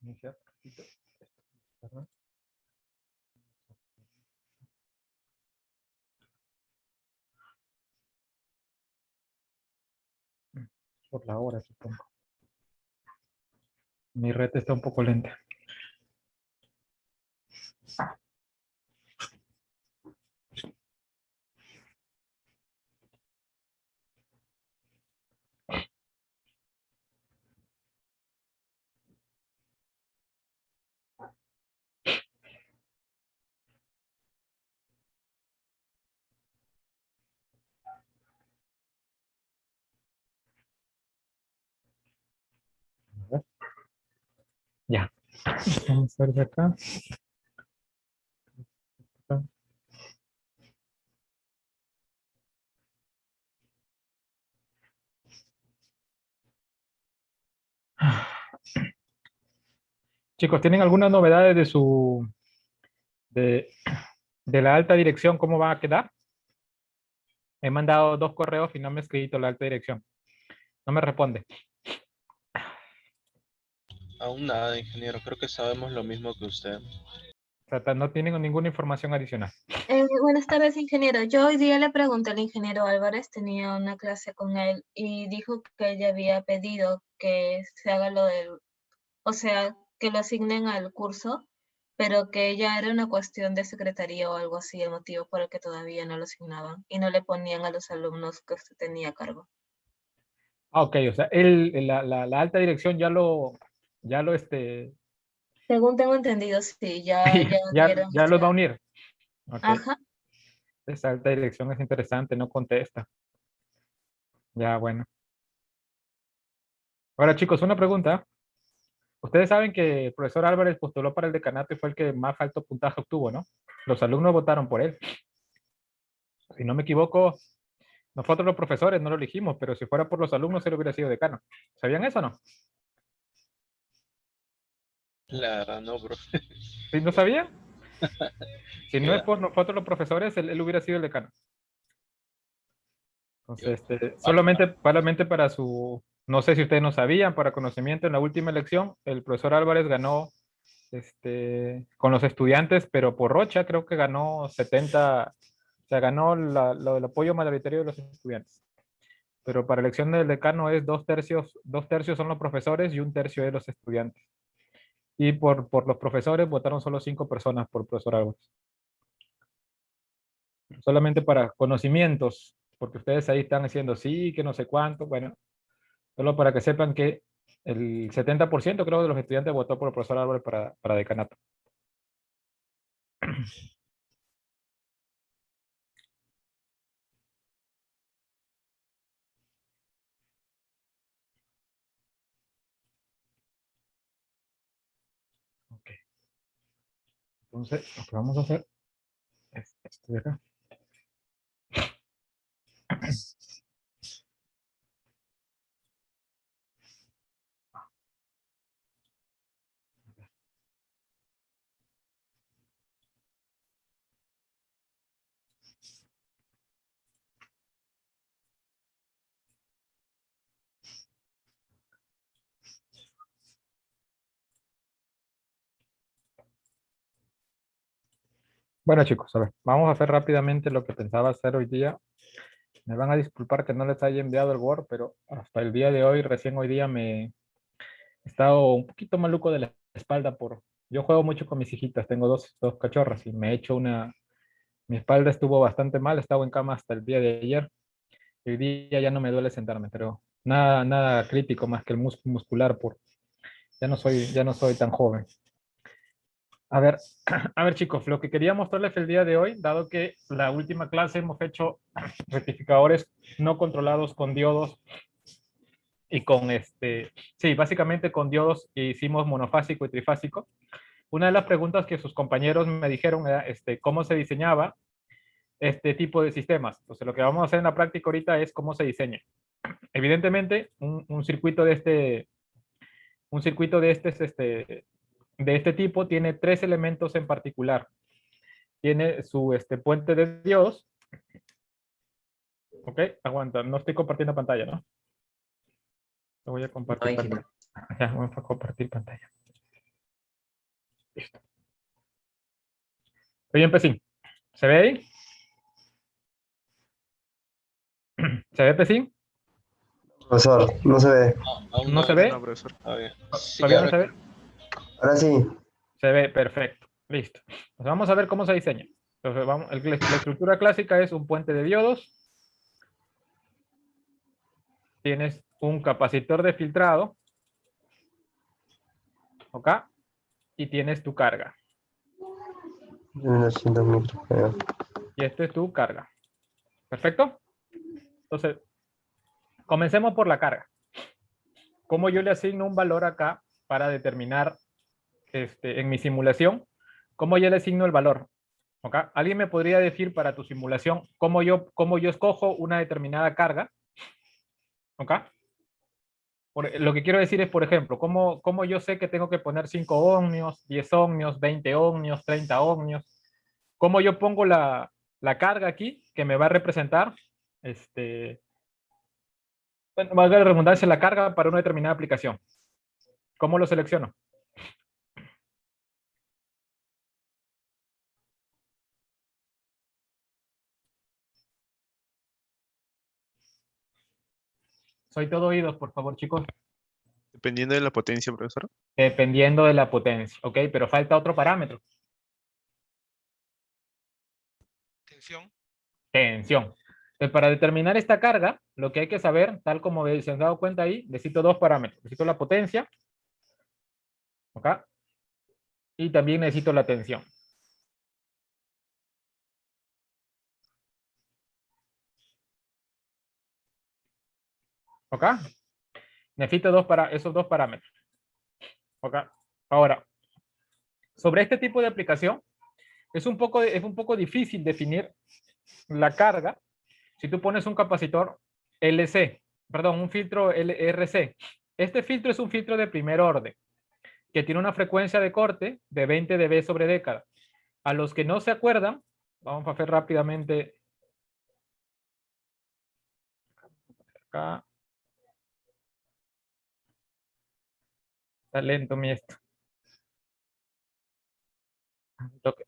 Iniciar. Perdón. Por la hora, supongo. Mi red está un poco lenta. A ver. Ya. Vamos a ver de acá. Chicos, ¿tienen algunas novedades de de, de la alta dirección? ¿Cómo va a quedar? He mandado 2 correos y no me ha escrito la alta dirección. No me responde. Aún nada, ingeniero. Creo que sabemos lo mismo que usted. O sea, no tienen ninguna información adicional. Buenas tardes, ingeniero. Yo hoy día le pregunté al ingeniero Álvarez, tenía una clase con él y dijo que ella había pedido que se haga lo del, o sea, que lo asignen al curso, pero que ya era una cuestión de secretaría o algo así, el motivo por el que todavía no lo asignaban y no le ponían a los alumnos que usted tenía a cargo. Ah, ok, o sea, la alta dirección ya lo Según tengo entendido, sí, ya dieron ya los va a esa. unir. Ok, Ajá. esa alta dirección es interesante, no contesta. Ya, bueno. Ahora, chicos, una pregunta. Ustedes saben que el profesor Álvarez postuló para el decanato y fue el que más alto puntaje obtuvo, ¿no? Los alumnos votaron por él. Si no me equivoco, nosotros los profesores no lo elegimos, pero si fuera por los alumnos, él hubiera sido decano. ¿Sabían eso o no? La verdad, no, profe. ¿Sí, no sabían? Si Qué no es va, por nosotros los profesores, él hubiera sido el decano. qué Entonces, falta. solamente para su, no sé si ustedes no sabían, para conocimiento, en la última elección, el profesor Álvarez ganó con los estudiantes, pero por Rocha creo que ganó 70, o sea, ganó lo del apoyo mayoritario de los estudiantes. Pero para elección del decano es 2 tercios son los profesores y 1 tercio de los estudiantes. Y por los profesores votaron solo 5 personas por profesor Álvarez. Solamente para conocimientos, porque ustedes ahí están haciendo sí, que no sé cuánto. Bueno, solo para que sepan que el 70% creo de los estudiantes votó por el profesor Álvarez para decanato. Ok. Entonces, lo que vamos a hacer es esto de acá. Bueno, chicos, a ver, vamos a hacer rápidamente lo que pensaba hacer hoy día. Me van a disculpar que no les haya enviado el Word, pero hasta el día de hoy, recién hoy día me he estado un poquito maluco de la espalda yo juego mucho con mis hijitas, tengo dos cachorras y me he hecho mi espalda estuvo bastante mal, estaba en cama hasta el día de ayer. Hoy día ya no me duele sentarme, pero nada crítico más que el músculo muscular ya no soy tan joven. A ver, a ver chicos, lo que quería mostrarles el día de hoy, dado que la última clase hemos hecho rectificadores no controlados con diodos y con sí, básicamente con diodos hicimos monofásico y trifásico. Una de las preguntas que sus compañeros me dijeron era cómo se diseñaba este tipo de sistemas. Entonces, lo que vamos a hacer en la práctica ahorita es cómo se diseña. Evidentemente, un circuito un circuito de este tipo tiene 3 elementos en particular. Tiene su puente de diodos. Ok, aguanta, no estoy compartiendo pantalla, ¿no? Lo voy a No, compartir ingeniero. pantalla. Ya, voy a compartir pantalla. Listo. Estoy en Pesín. ¿Se ve ahí? ¿Se ve Pesín? Profesor, no se ve. Aún ¿No no, se ve? No, profesor. todavía. Sí, ¿Todavía no ahora se ve? Ahora sí. Se ve, perfecto. Listo. Pues vamos a ver cómo se diseña. Entonces, vamos, la estructura clásica es un puente de diodos. Tienes un capacitor de filtrado. ¿Ok? Y tienes tu carga. 1200 microfarads. Y esto es tu carga. ¿Perfecto? Entonces, comencemos por la carga. ¿Cómo yo le asigno un valor acá para determinar en mi simulación? ¿Cómo yo le asigno el valor? ¿Ok? ¿Alguien me podría decir para tu simulación cómo yo escojo una determinada carga? ¿Ok? Lo que quiero decir es, por ejemplo, ¿cómo yo sé que tengo que poner 5 ohmios, 10 ohmios, 20 ohmios, 30 ohmios? ¿Cómo yo pongo la carga aquí que me va a representar, bueno, valga la redundancia, la carga para una determinada aplicación? ¿Cómo lo selecciono? Soy todo oídos, por favor, chicos. Dependiendo de la potencia, profesor. Dependiendo de la potencia, ¿ok? Pero falta otro parámetro. Tensión. Tensión. Entonces, para determinar esta carga, lo que hay que saber, tal como se han dado cuenta ahí, necesito dos parámetros. Necesito la potencia, ¿ok? Y también necesito la tensión. ¿Ok? Necesito esos dos parámetros. ¿Ok? Ahora, sobre este tipo de aplicación, es un poco difícil definir la carga si tú pones un capacitor LC, perdón, un filtro LRC. Este filtro es un filtro de primer orden que tiene una frecuencia de corte de 20 dB sobre década. A los que no se acuerdan, vamos a hacer rápidamente acá. Está lento mi esto. Toque.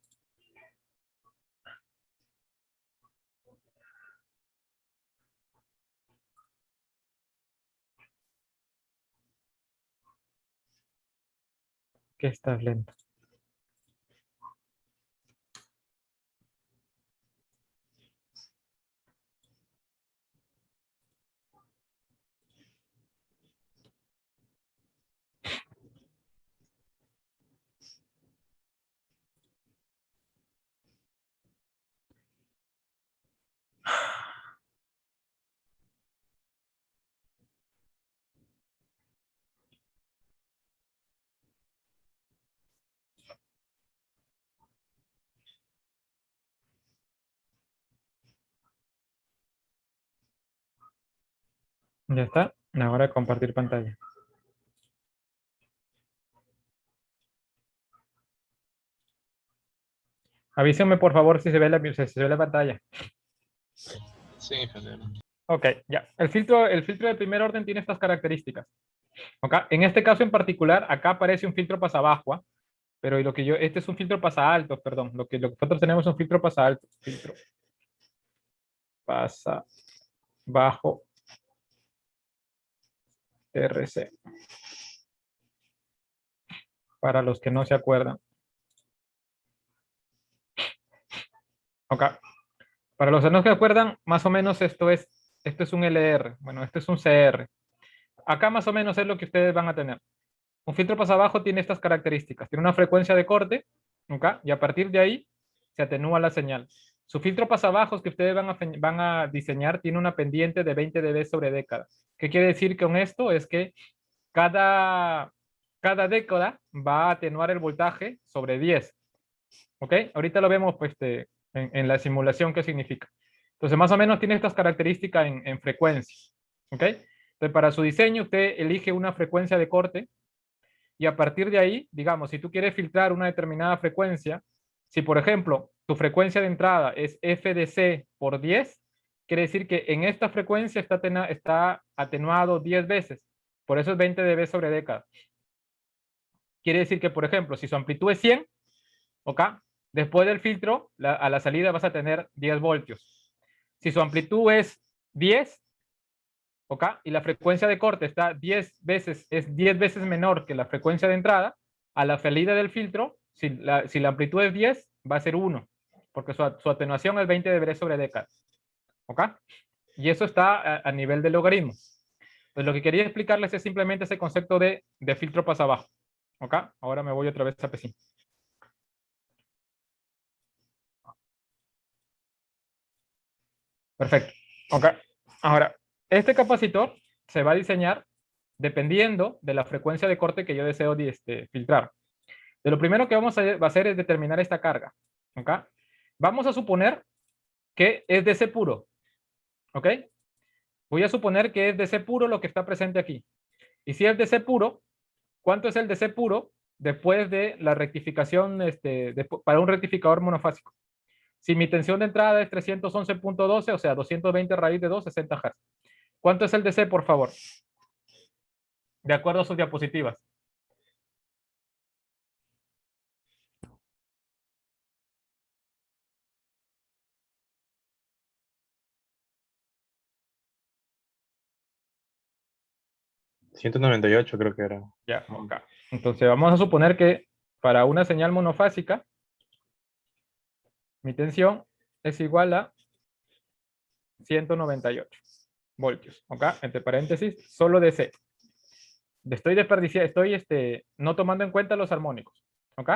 ¿Qué estás lento? Ya está. Ahora compartir pantalla. Avísenme por favor si se ve la pantalla. sí, ingeniero. Ok, ya. El filtro de primer orden tiene estas características. ¿Ok? En este caso en particular, acá aparece un filtro pasa bajo, ¿ah? Pero este es un filtro pasa alto, perdón. Lo que nosotros tenemos es un filtro pasa alto. Filtro pasa bajo TRC. Para los que no se acuerdan. Ok. Para los que no se acuerdan, más o menos esto es un LR. Bueno, este es un CR. Acá más o menos es lo que ustedes van a tener. Un filtro pasa bajo tiene estas características. Tiene una frecuencia de corte, ¿ok? Y a partir de ahí se atenúa la señal. Su filtro pasabajos que ustedes van a diseñar tiene una pendiente de 20 dB sobre década. ¿Qué quiere decir con esto? Es que cada década va a atenuar el voltaje sobre 10. ¿Ok? Ahorita lo vemos pues, en la simulación qué significa. Entonces, más o menos tiene estas características en frecuencia. ¿Ok? Entonces, para su diseño, usted elige una frecuencia de corte y a partir de ahí, digamos, si tú quieres filtrar una determinada frecuencia, si por ejemplo tu frecuencia de entrada es FDC por 10, quiere decir que en esta frecuencia está atenuado 10 veces. Por eso es 20 dB sobre década. quiere decir que, por ejemplo, si su amplitud es 100, ¿ok? Después del filtro, a la salida vas a tener 10 voltios. Si su amplitud es 10, ¿ok? Y la frecuencia de corte está 10 veces, es 10 veces menor que la frecuencia de entrada, a la salida del filtro, si la amplitud es 10, va a ser 1, porque su atenuación es 20 dB sobre década. ¿Ok? Y eso está a nivel de logaritmo. Pues lo que quería explicarles es simplemente ese concepto de filtro pasa abajo. ¿Ok? Ahora me voy otra vez a PSIN. Perfecto. Ok. Ahora, este capacitor se va a diseñar dependiendo de la frecuencia de corte que yo deseo filtrar. De lo primero que vamos a hacer es determinar esta carga. ¿Ok? Vamos a suponer que es DC puro. ¿Ok? Voy a suponer que es DC puro lo que está presente aquí. Y si es DC puro, ¿cuánto es el DC puro después de la rectificación para un rectificador monofásico? Si mi tensión de entrada es 311.12, o sea, 220 raíz de 2, 60 Hz. ¿Cuánto es el DC, por favor? De acuerdo a sus diapositivas. $198 creo que era. Ya, ok. Entonces vamos a suponer que para una señal monofásica, mi tensión es igual a 198 voltios, ¿ok? Entre paréntesis, solo DC. Estoy desperdiciando, no tomando en cuenta los armónicos, ¿ok?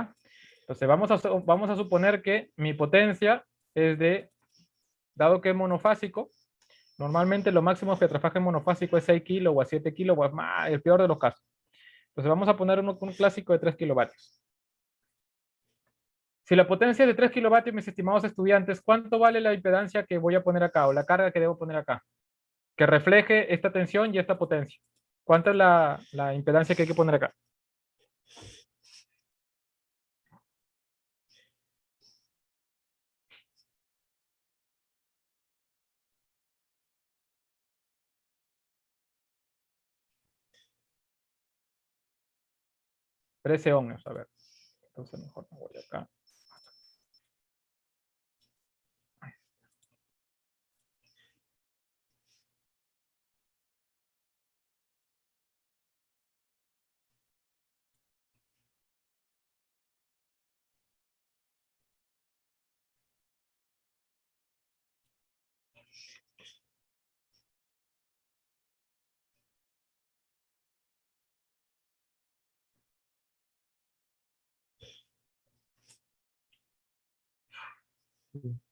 Entonces vamos a suponer que mi potencia es dado que es monofásico, normalmente lo máximo que trabaja en monofásico es 6 kilos o a 7 kilos, el peor de los casos. Entonces vamos a poner un clásico de 3 kilovatios. Si la potencia es de 3 kilovatios, mis estimados estudiantes, ¿cuánto vale la impedancia que voy a poner acá o la carga que debo poner acá? Que refleje esta tensión y esta potencia. ¿Cuánta es la impedancia que hay que poner acá? $13 ohmios, a ver. Entonces mejor me voy acá.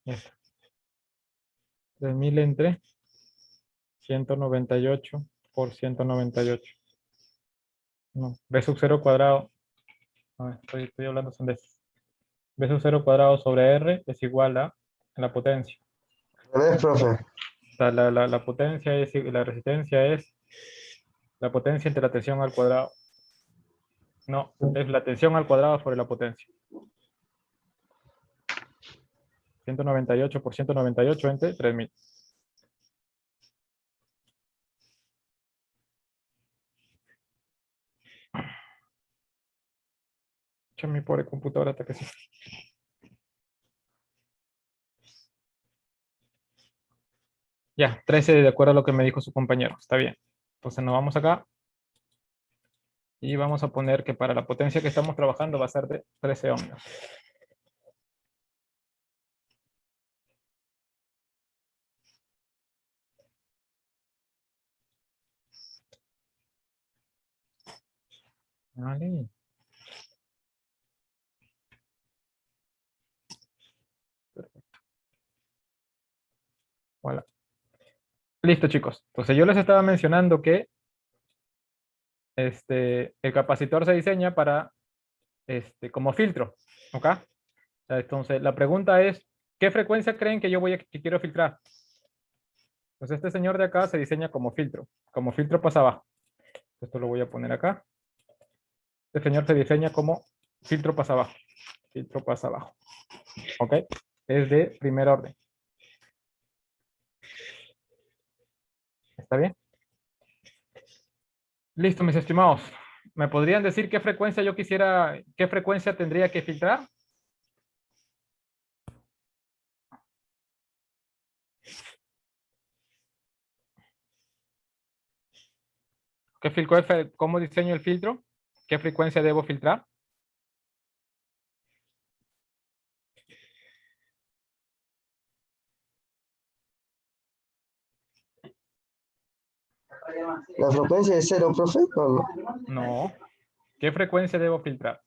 Ya está. 3000 entre 198 por 198. No, B sub 0 cuadrado. No, estoy hablando son veces. B sub 0 cuadrado sobre R es igual a la potencia. ¿Ves, profe? O sea, la potencia es, la resistencia es la potencia entre la tensión al cuadrado. No, es la tensión al cuadrado sobre la potencia. 198 por 198 entre 3000. Echa mi pobre computadora hasta que sí. Ya, 13 de acuerdo a lo que me dijo su compañero. Está bien. Entonces nos vamos acá. Y vamos a poner que para la potencia que estamos trabajando va a ser de 13 ohmios. Vale. Perfecto. Voilà. Listo, chicos. Entonces yo les estaba mencionando que el capacitor se diseña para como filtro. ¿Ok? Entonces la pregunta es, ¿qué frecuencia creen que que quiero filtrar? Pues este señor de acá se diseña como filtro pasa abajo. Esto lo voy a poner acá. Este señor se diseña como filtro pasa abajo. Filtro pasa abajo. ¿Ok? Es de primer orden. ¿Está bien? Listo, mis estimados. ¿Me podrían decir qué frecuencia yo quisiera, qué frecuencia tendría que filtrar? ¿Cómo diseño el filtro? ¿Qué frecuencia debo filtrar? ¿La frecuencia es cero, profe? ¿O no? No. ¿Qué frecuencia debo filtrar?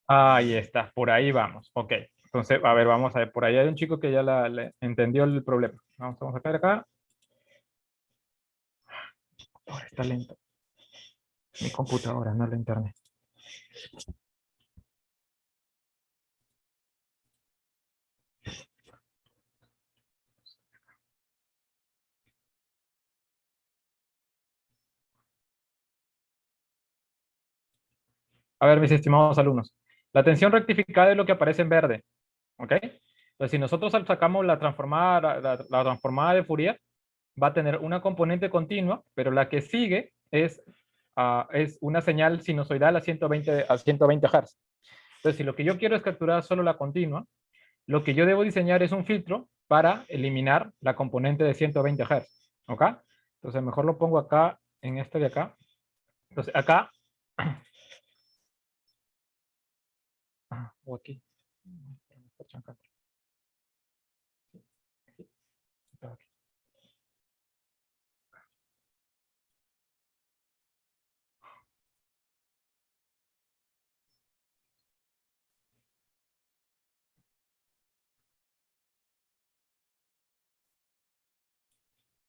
Ahí está, por ahí vamos. Ok. Entonces, a ver, vamos a ver. Por ahí hay un chico que ya le entendió el problema. Vamos a sacar acá. Ahora está lento. Mi computadora, no la internet. A ver, mis estimados alumnos. La tensión rectificada es lo que aparece en verde. ¿Ok? Entonces, si nosotros sacamos la transformada, la transformada de Fourier, va a tener una componente continua, pero la que sigue es una señal sinusoidal a 120 Hz. Entonces, si lo que yo quiero es capturar solo la continua, lo que yo debo diseñar es un filtro para eliminar la componente de 120 Hz. ¿Ok? Entonces, mejor lo pongo acá, en este de acá. Entonces, acá, o aquí.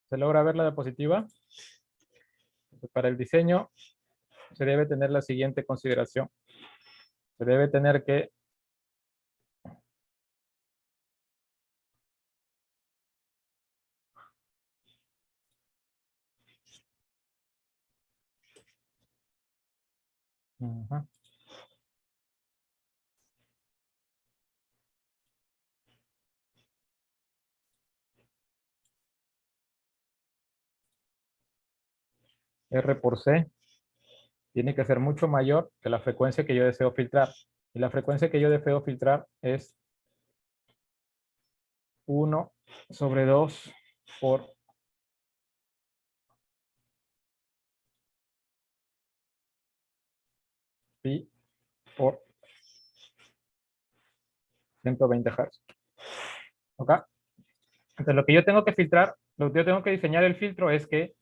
¿Se logra ver la diapositiva? Para el diseño se debe tener la siguiente consideración. Se debe tener que R por C tiene que ser mucho mayor que la frecuencia que yo deseo filtrar. Y la frecuencia que yo deseo filtrar es 1/2 por pi por 120 Hz. ¿Ok? Entonces lo que yo tengo que filtrar, lo que yo tengo que diseñar el filtro es que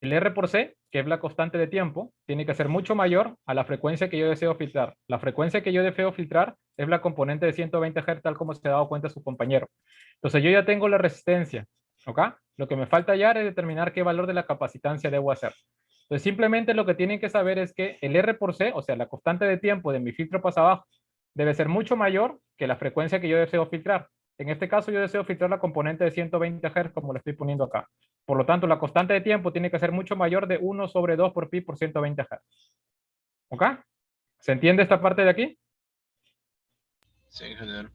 el R por C, que es la constante de tiempo, tiene que ser mucho mayor a la frecuencia que yo deseo filtrar. La frecuencia que yo deseo filtrar es la componente de 120 Hz, tal como se ha dado cuenta su compañero. Entonces yo ya tengo la resistencia, ¿ok? Lo que me falta ya es determinar qué valor de la capacitancia debo hacer. Entonces simplemente lo que tienen que saber es que el R por C, o sea, la constante de tiempo de mi filtro pasabajo, debe ser mucho mayor que la frecuencia que yo deseo filtrar. En este caso yo deseo filtrar la componente de 120 Hz, como lo estoy poniendo acá. Por lo tanto, la constante de tiempo tiene que ser mucho mayor de 1/2 por pi por 120 Hz. ¿Ok? ¿Se entiende esta parte de aquí? Sí, ingeniero.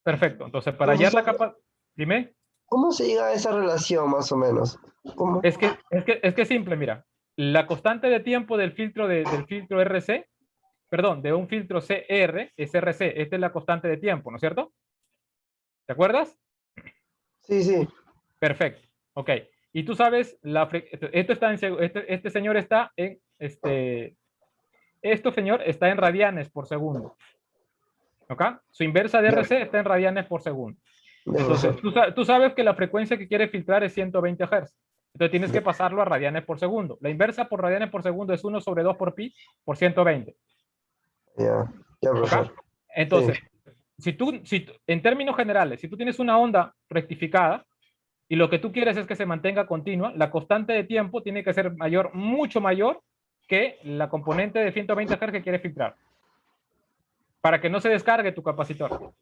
Perfecto. Entonces, para hallar la capa... Dime. ¿Cómo se llega a esa relación, más o menos? ¿Cómo? Es que es simple, mira. La constante de tiempo del filtro, del filtro RC, perdón, de un filtro CR, es RC. Esta es la constante de tiempo, ¿no es cierto? ¿Te acuerdas? Sí, sí. Perfecto. Ok. Y tú sabes, esto está este señor está en, señor está en radianes por segundo. ¿Ok? Su inversa de RC está en radianes por segundo. Entonces, tú sabes que la frecuencia que quiere filtrar es 120 Hz. Entonces tienes que pasarlo a radianes por segundo. La inversa por radianes por segundo es 1/2 por pi por 120. Ya, profesor. ¿Ok? Entonces, Sí. En términos generales, si tú tienes una onda rectificada y lo que tú quieres es que se mantenga continua, la constante de tiempo tiene que ser mayor, mucho mayor que la componente de 120 Hz que quieres filtrar, para que no se descargue tu capacitor.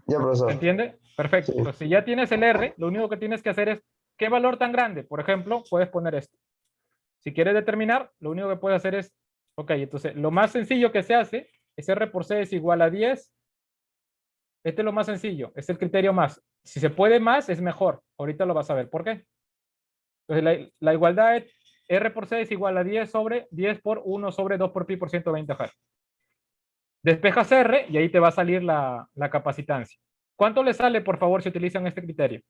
Ya, profesor. ¿Se entiende? Perfecto. Sí. Entonces, si ya tienes el R, lo único que tienes que hacer es, ¿qué valor tan grande? Por ejemplo, puedes poner esto. Si quieres determinar, lo único que puedes hacer es, ok, entonces, lo más sencillo que se hace es R por C es igual a 10. Este es lo más sencillo, es el criterio más. Si se puede más, es mejor. Ahorita lo vas a ver. ¿Por qué? Entonces, la igualdad es R por C es igual a 10 sobre 10 por 1 sobre 2 por pi por 120 Hz. Despejas R y ahí te va a salir la capacitancia. ¿Cuánto le sale, por favor, si utilizan este criterio?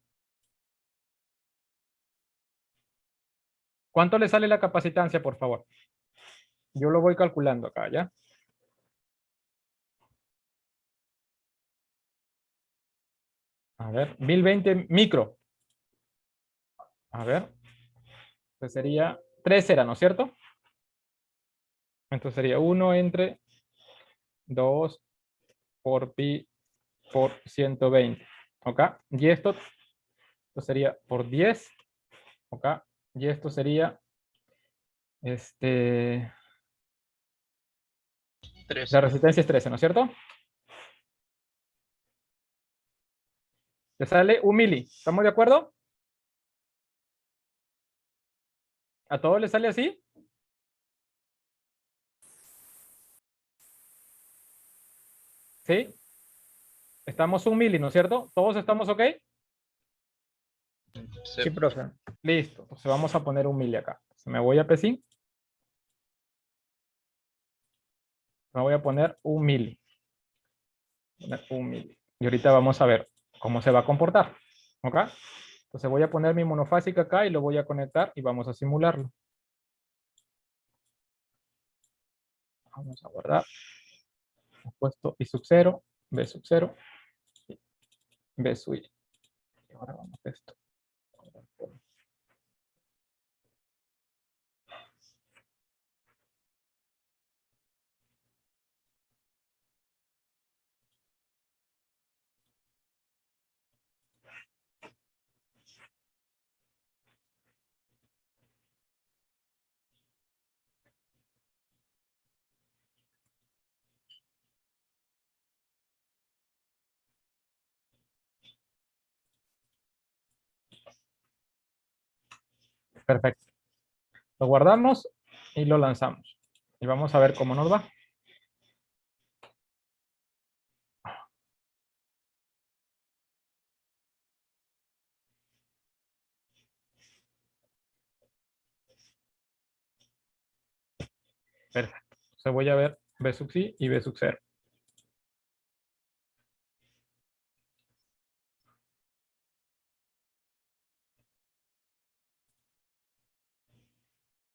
¿Cuánto le sale la capacitancia, por favor? Yo lo voy calculando acá, ¿ya? A ver, 1020 micro. A ver. Pues sería 3 era, ¿no es cierto? Entonces sería 1 entre 2 por pi por 120. ¿Ok? Y esto sería por 10. ¿Ok? Y esto sería la 13. resistencia es 13, ¿no es cierto? Te sale 1 mili. ¿Estamos de acuerdo? ¿A todos les sale así? ¿Sí? Estamos 1 mili, ¿no es cierto? ¿Todos estamos ok? Sí. profe. Listo. Entonces vamos a poner 1 mili acá. Entonces me voy a PSIN. Me voy a poner 1 mili. Poner 1 mili. Y ahorita vamos a ver cómo se va a comportar. ¿Ok? Entonces voy a poner mi monofásico acá y lo voy a conectar y vamos a simularlo. Vamos a guardar. Hemos puesto I sub 0, B sub 0, B sub I. Y ahora vamos a esto. Perfecto. Lo guardamos y lo lanzamos. Y vamos a ver cómo nos va. Perfecto. Entonces voy a ver B sub I y B sub 0.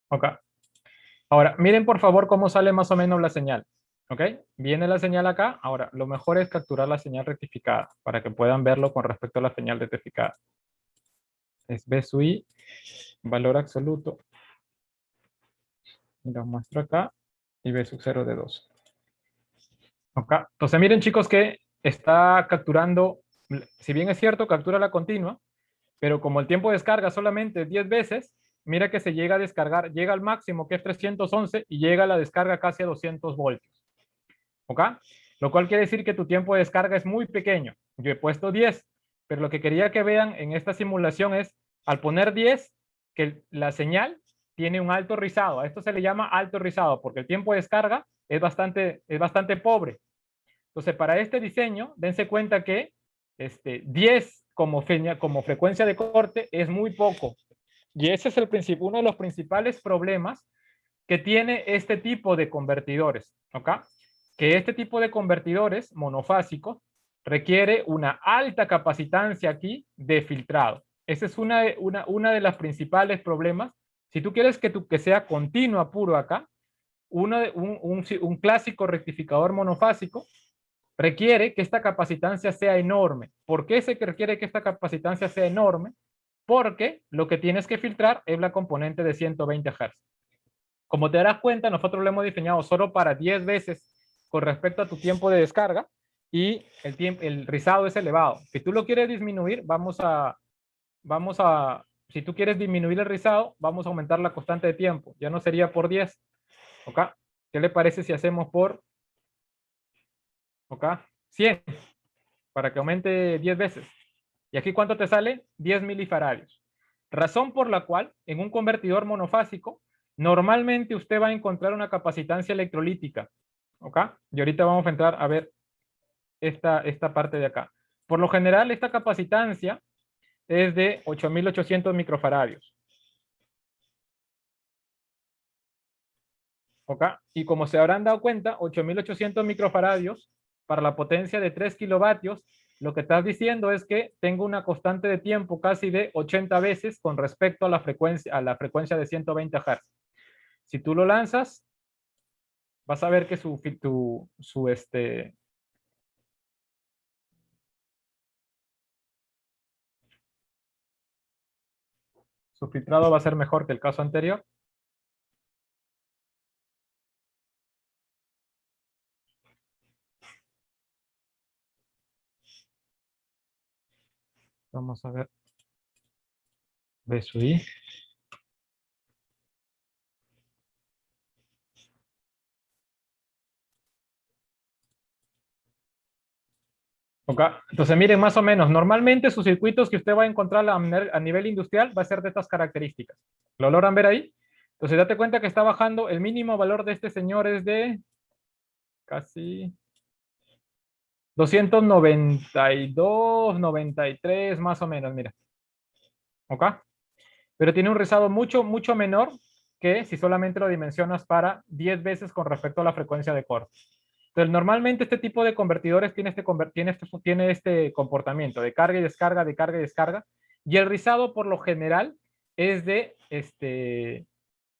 Ok. Ahora, miren por favor cómo sale más o menos la señal. ¿Ok? Viene la señal acá. Ahora, lo mejor es capturar la señal rectificada para que puedan verlo con respecto a la señal rectificada. Es B sub I, valor absoluto. Y lo muestro acá. Y B sub 0 de 2. Ok. Entonces miren chicos que está capturando, si bien es cierto, captura la continua, pero como el tiempo de descarga solamente 10 veces, mira que se llega a descargar, llega al máximo que es 311 y llega a la descarga casi a 200 voltios. ¿Ok? Lo cual quiere decir que tu tiempo de descarga es muy pequeño. Yo he puesto 10, pero lo que quería que vean en esta simulación es, al poner 10, que la señal tiene un alto rizado. A esto se le llama alto rizado porque el tiempo de descarga es bastante pobre. Entonces, para este diseño, dense cuenta que 10 como frecuencia de corte es muy poco. Y ese es uno de los principales problemas que tiene este tipo de convertidores. ¿Ok? Que este tipo de convertidores monofásicos requiere una alta capacitancia aquí de filtrado. Esa es una de las principales problemas. Si tú quieres que sea continua puro acá, un clásico rectificador monofásico requiere que esta capacitancia sea enorme. ¿Por qué se requiere que esta capacitancia sea enorme? Porque lo que tienes que filtrar es la componente de 120 Hz. Como te darás cuenta, nosotros lo hemos diseñado solo para 10 veces con respecto a tu tiempo de descarga y el rizado es elevado. Si tú lo quieres disminuir, si tú quieres disminuir el rizado, vamos a aumentar la constante de tiempo. Ya no sería por 10. ¿Ok? ¿Qué le parece si hacemos por 100? Para que aumente 10 veces. ¿Y aquí cuánto te sale? 10 milifaradios. Razón por la cual en un convertidor monofásico normalmente usted va a encontrar una capacitancia electrolítica. ¿Ok? Y ahorita vamos a entrar a ver esta parte de acá. Por lo general esta capacitancia es de 8.800 microfaradios. ¿Ok? Y como se habrán dado cuenta, 8800 microfaradios para la potencia de 3 kilovatios, lo que estás diciendo es que tengo una constante de tiempo casi de 80 veces con respecto a la frecuencia de 120 Hz. Si tú lo lanzas, vas a ver que su filtrado va a ser mejor que el caso anterior. Vamos a ver. BSUI. Ok, entonces miren más o menos, normalmente sus circuitos que usted va a encontrar a nivel industrial va a ser de estas características. ¿Lo logran ver ahí? Entonces date cuenta que está bajando, el mínimo valor de este señor es de casi 292, 93 más o menos, mira. ¿Ok? Pero tiene un rizado mucho, mucho menor que si solamente lo dimensionas para 10 veces con respecto a la frecuencia de corte. Entonces, normalmente este tipo de convertidores tiene este comportamiento de carga y descarga, de carga y descarga, y el rizado por lo general es de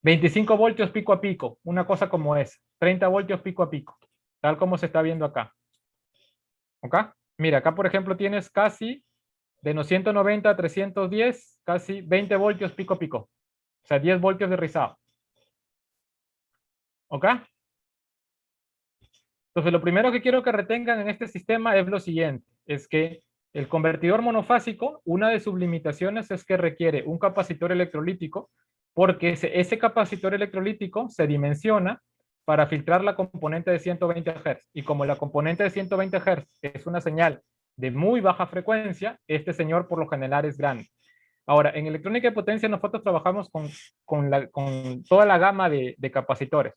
25 voltios pico a pico, una cosa como es, 30 voltios pico a pico, tal como se está viendo acá. ¿Ok? Mira, acá por ejemplo tienes casi de 190 a 310, casi 20 voltios pico a pico, o sea, 10 voltios de rizado. ¿Ok? Entonces, lo primero que quiero que retengan en este sistema es lo siguiente, es que el convertidor monofásico, una de sus limitaciones es que requiere un capacitor electrolítico, porque ese capacitor electrolítico se dimensiona para filtrar la componente de 120 Hz. Y como la componente de 120 Hz es una señal de muy baja frecuencia, este señor por lo general es grande. Ahora, en electrónica de potencia nosotros trabajamos con toda la gama de capacitores.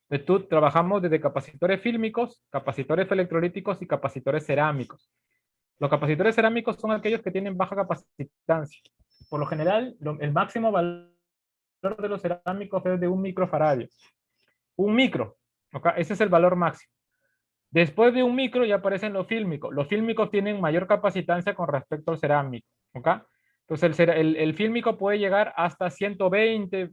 Entonces, trabajamos desde capacitores fílmicos, capacitores electrolíticos y capacitores cerámicos. Los capacitores cerámicos son aquellos que tienen baja capacitancia. Por lo general, el máximo valor de los cerámicos es de 1 microfaradio. 1 micro, ¿okay? Ese es el valor máximo. Después de 1 micro ya aparecen los fílmicos. Los fílmicos tienen mayor capacitancia con respecto al cerámico, ¿ok? Entonces el fílmico puede llegar hasta 120,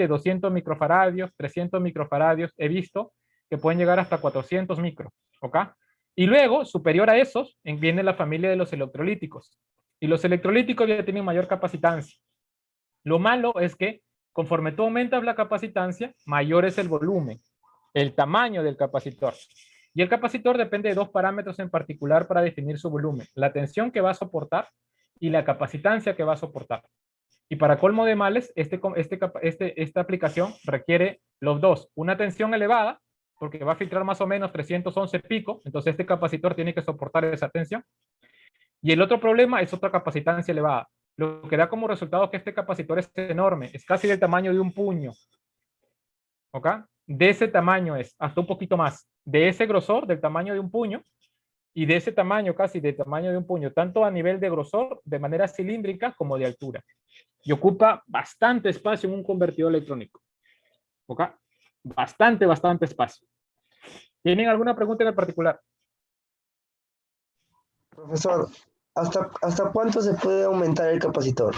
200 microfaradios, 300 microfaradios. He visto que pueden llegar hasta 400 micro, ¿ok? Y luego, superior a esos, viene la familia de los electrolíticos. Y los electrolíticos ya tienen mayor capacitancia. Lo malo es que conforme tú aumentas la capacitancia, mayor es el volumen, el tamaño del capacitor. Y el capacitor depende de dos parámetros en particular para definir su volumen: la tensión que va a soportar y la capacitancia que va a soportar. Y para colmo de males, esta aplicación requiere los dos: una tensión elevada, porque va a filtrar más o menos 311 pico, entonces este capacitor tiene que soportar esa tensión. Y el otro problema es otra capacitancia elevada, lo que da como resultado que este capacitor es enorme, es casi del tamaño de un puño. ¿Ok? De ese tamaño es, hasta un poquito más, de ese grosor, del tamaño de un puño, y de ese tamaño, casi del tamaño de un puño, tanto a nivel de grosor, de manera cilíndrica, como de altura. Y ocupa bastante espacio en un convertidor electrónico. ¿Ok? Bastante, bastante espacio. ¿Tienen alguna pregunta en particular? Profesor, ¿hasta cuánto se puede aumentar el capacitor?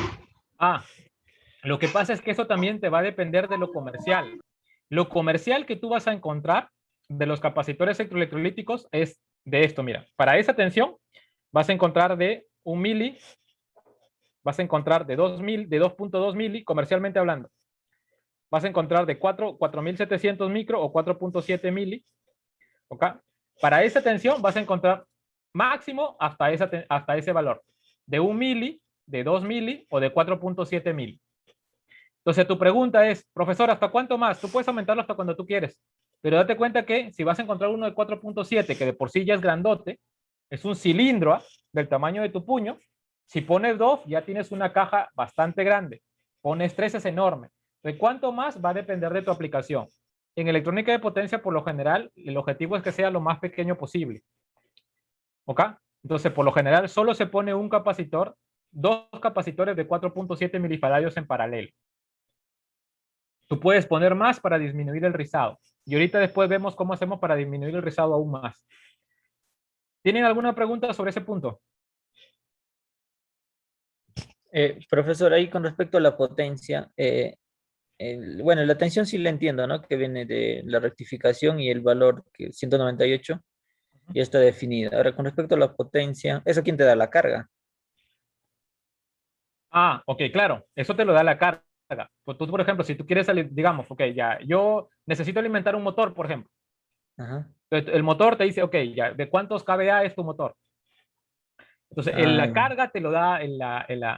Lo que pasa es que eso también te va a depender de lo comercial. Lo comercial que tú vas a encontrar de los capacitores electrolíticos es de esto, mira. Para esa tensión vas a encontrar de 1 mili, vas a encontrar de 2.2 mili, comercialmente hablando. Vas a encontrar de 4.700 micro o 4.7 mili. ¿Ok? Para esa tensión vas a encontrar máximo hasta ese valor. De 1 mili, de 2 mili o de 4.7 mili. Entonces tu pregunta es, profesor, ¿hasta cuánto más? Tú puedes aumentarlo hasta cuando tú quieres, pero date cuenta que si vas a encontrar uno de 4.7, que de por sí ya es grandote, es un cilindro del tamaño de tu puño, si pones 2 ya tienes una caja bastante grande, pones 3 es enorme. ¿De cuánto más? Va a depender de tu aplicación. En electrónica de potencia, por lo general, el objetivo es que sea lo más pequeño posible. ¿Ok? Entonces, por lo general, solo se pone un capacitor, dos capacitores de 4.7 milifaradios en paralelo. Tú puedes poner más para disminuir el rizado. Y ahorita después vemos cómo hacemos para disminuir el rizado aún más. ¿Tienen alguna pregunta sobre ese punto? Profesor, ahí con respecto a la potencia, bueno, la tensión sí la entiendo, ¿no? Que viene de la rectificación y el valor que 198 ya está definida. Ahora, con respecto a la potencia, ¿eso quién te da la carga? Ah, ok, claro. Eso te lo da la carga. Pues tú, por ejemplo, si tú quieres salir, digamos, ok, ya, yo necesito alimentar un motor, por ejemplo. Ajá. Entonces, el motor te dice, ok, ya, ¿de cuántos kVA es tu motor? Entonces, la Ya. carga te lo da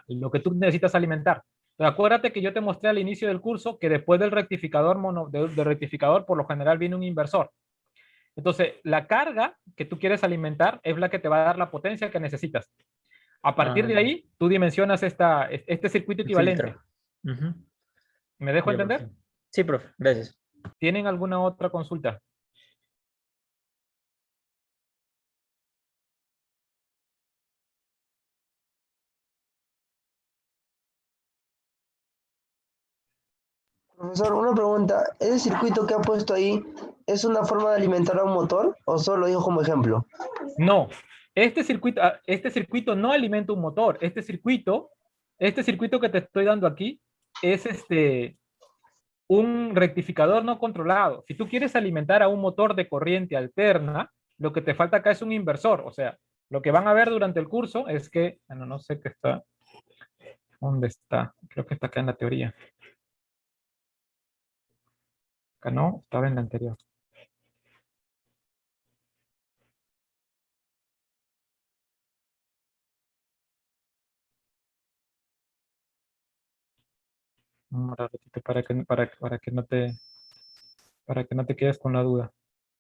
lo que tú necesitas alimentar. Pero acuérdate que yo te mostré al inicio del curso que después del rectificador, del rectificador, por lo general viene un inversor. Entonces, la carga que tú quieres alimentar es la que te va a dar la potencia que necesitas. A partir de Ya. ahí, tú dimensionas este circuito El equivalente. filtro. Ujú. ¿Me dejo Ya, entender? profe. Sí, profe, gracias. ¿Tienen alguna otra consulta? Profesor, una pregunta. ¿Ese circuito que ha puesto ahí es una forma de alimentar a un motor o solo lo dijo como ejemplo? No. Este circuito no alimenta un motor. Este circuito que te estoy dando aquí es un rectificador no controlado. Si tú quieres alimentar a un motor de corriente alterna, lo que te falta acá es un inversor. O sea, lo que van a ver durante el curso es que, bueno, no sé qué está, ¿dónde está? Creo que está acá en la teoría. Acá no, estaba en la anterior. Un ratito para que no te quedes con la duda.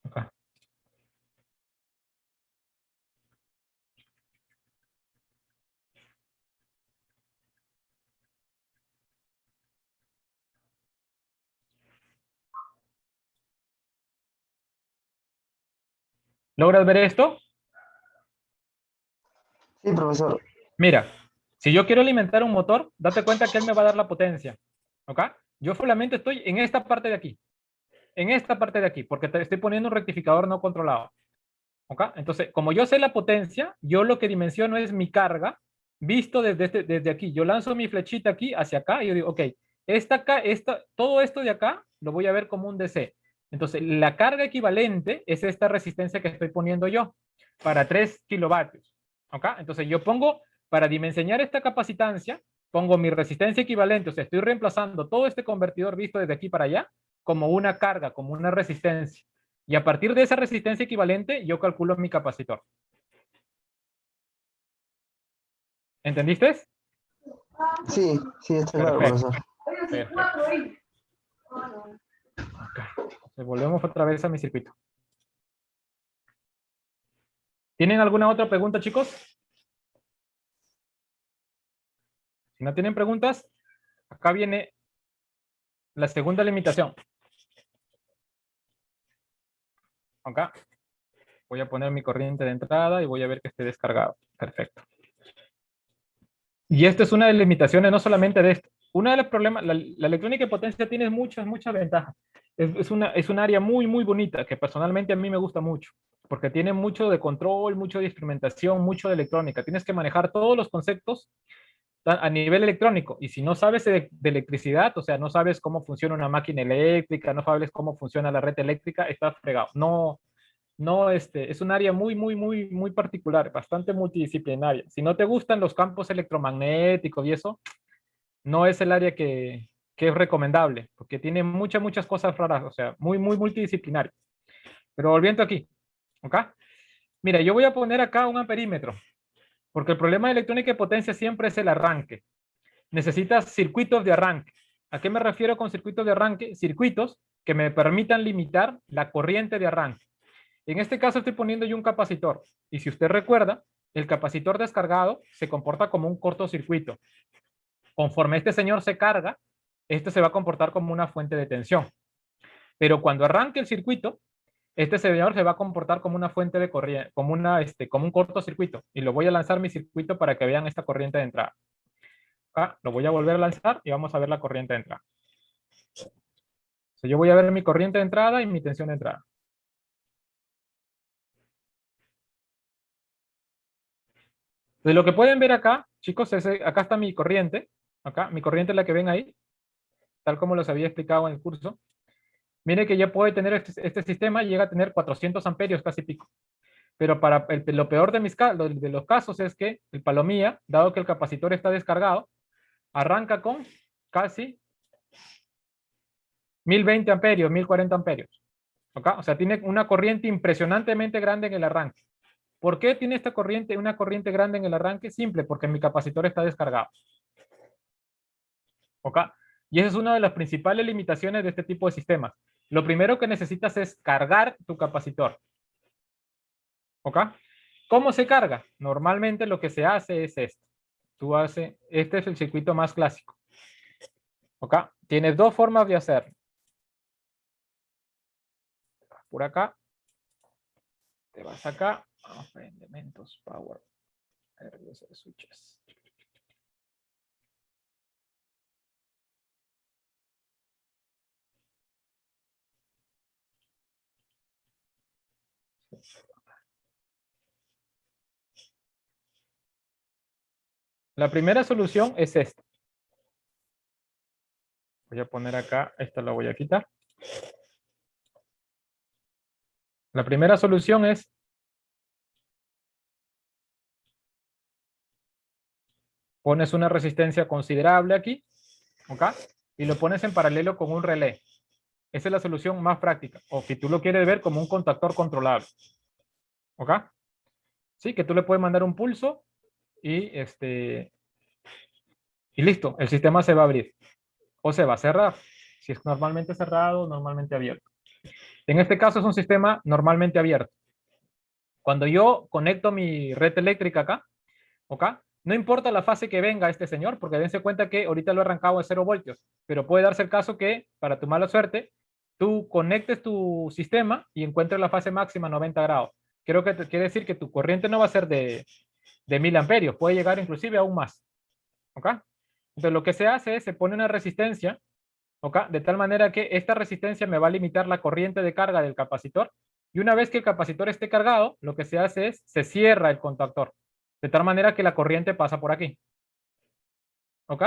Acá. ¿Logras ver esto? Sí, profesor. Mira, si yo quiero alimentar un motor, date cuenta que él me va a dar la potencia. ¿Ok? Yo solamente estoy en esta parte de aquí. En esta parte de aquí, porque te estoy poniendo un rectificador no controlado. ¿Ok? Entonces, como yo sé la potencia, yo lo que dimensiono es mi carga visto desde aquí. Yo lanzo mi flechita aquí hacia acá y yo digo, ok, todo esto de acá lo voy a ver como un DC. Entonces, la carga equivalente es esta resistencia que estoy poniendo yo para 3 kilovatios. ¿Ok? Entonces, yo pongo, para dimensionar esta capacitancia, pongo mi resistencia equivalente, o sea, estoy reemplazando todo este convertidor visto desde aquí para allá como una carga, como una resistencia. Y a partir de esa resistencia equivalente, yo calculo mi capacitor. ¿Entendiste? Sí, sí, está claro, Perfecto. profesor. Perfecto. Okay. Entonces, volvemos otra vez a mi circuito. ¿Tienen alguna otra pregunta, chicos? Si no tienen preguntas, acá viene la segunda limitación. Acá voy a poner mi corriente de entrada y voy a ver que esté descargado. Perfecto. Y esta es una de las limitaciones, no solamente de esto. Uno de los problemas, la electrónica de potencia tiene muchas ventajas. Es un área muy bonita que personalmente a mí me gusta mucho, porque tiene mucho de control, mucho de instrumentación, mucho de electrónica. Tienes que manejar todos los conceptos a nivel electrónico. Y si no sabes de electricidad, o sea, no sabes cómo funciona una máquina eléctrica, no sabes cómo funciona la red eléctrica, estás fregado. No, es un área muy particular, bastante multidisciplinaria. Si no te gustan los campos electromagnéticos y eso, no es el área que es recomendable, porque tiene muchas cosas raras, o sea, muy multidisciplinario. Pero volviendo aquí, ¿ok? Mira, yo voy a poner acá un amperímetro, porque el problema de electrónica de potencia siempre es el arranque. Necesitas circuitos de arranque. ¿A qué me refiero con circuitos de arranque? Circuitos que me permitan limitar la corriente de arranque. En este caso estoy poniendo yo un capacitor. Y si usted recuerda, el capacitor descargado se comporta como un cortocircuito. Conforme este señor se carga, este se va a comportar como una fuente de tensión. Pero cuando arranque el circuito, este señor se va a comportar como una fuente de corriente, como un cortocircuito. Y lo voy a lanzar mi circuito para que vean esta corriente de entrada. Acá lo voy a volver a lanzar y vamos a ver la corriente de entrada. sea, yo voy a ver mi corriente de entrada y mi tensión de entrada. Entonces, lo que pueden ver acá, chicos, es, acá está mi corriente. Acá, mi corriente es la que ven ahí, tal como los había explicado en el curso. Mire que ya puede tener este sistema, llega a tener 400 amperios casi pico. Pero para lo peor de los casos es que el palomía, dado que el capacitor está descargado, arranca con casi 1020 amperios, 1040 amperios. ¿Okay? O sea, tiene una corriente impresionantemente grande en el arranque. ¿Por qué tiene esta corriente, una corriente grande en el arranque? Simple, porque mi capacitor está descargado. ¿Okay? Y esa es una de las principales limitaciones de este tipo de sistemas. Lo primero que necesitas es cargar tu capacitor. ¿Ok? ¿Cómo se carga? Normalmente lo que se hace es esto. Este es el circuito más clásico. ¿Ok? Tienes dos formas de hacerlo. Por acá. Te vas acá. Elementos, power. Switches. La primera solución es esta. Voy a poner acá, esta la voy a quitar. La primera solución es pones una resistencia considerable aquí, ¿ok? Y lo pones en paralelo con un relé. Esa es la solución más práctica. O si tú lo quieres ver como un contactor controlable. ¿Ok? Sí, que tú le puedes mandar un pulso y y listo, el sistema se va a abrir o se va a cerrar. Si es normalmente cerrado, normalmente abierto. En este caso es un sistema normalmente abierto. Cuando yo conecto mi red eléctrica acá, ¿ok? No importa la fase que venga este señor, porque dense cuenta que ahorita lo he arrancado a 0 voltios, pero puede darse el caso que, para tu mala suerte, tú conectes tu sistema y encuentres la fase máxima 90 grados. Creo que quiere decir que tu corriente no va a ser de 1000 amperios, puede llegar inclusive aún más. ¿Ok? Entonces lo que se hace es, se pone una resistencia, ¿ok? De tal manera que esta resistencia me va a limitar la corriente de carga del capacitor. Y una vez que el capacitor esté cargado, lo que se hace es, se cierra el contactor. De tal manera que la corriente pasa por aquí. ¿Ok?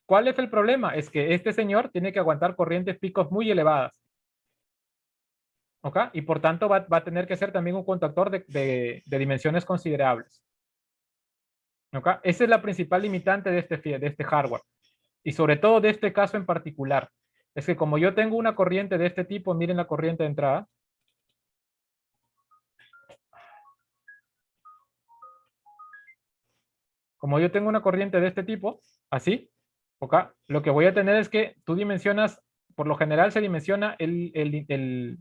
¿Cuál es el problema? Es que este señor tiene que aguantar corrientes picos muy elevadas. ¿Ok? Y por tanto va a tener que ser también un contactor de dimensiones considerables. ¿Ok? Esa es la principal limitante de este hardware. Y sobre todo de este caso en particular. Es que como yo tengo una corriente de este tipo, miren la corriente de entrada. Como yo tengo una corriente de este tipo, así, ¿ok? Lo que voy a tener es que tú dimensionas, por lo general se dimensiona el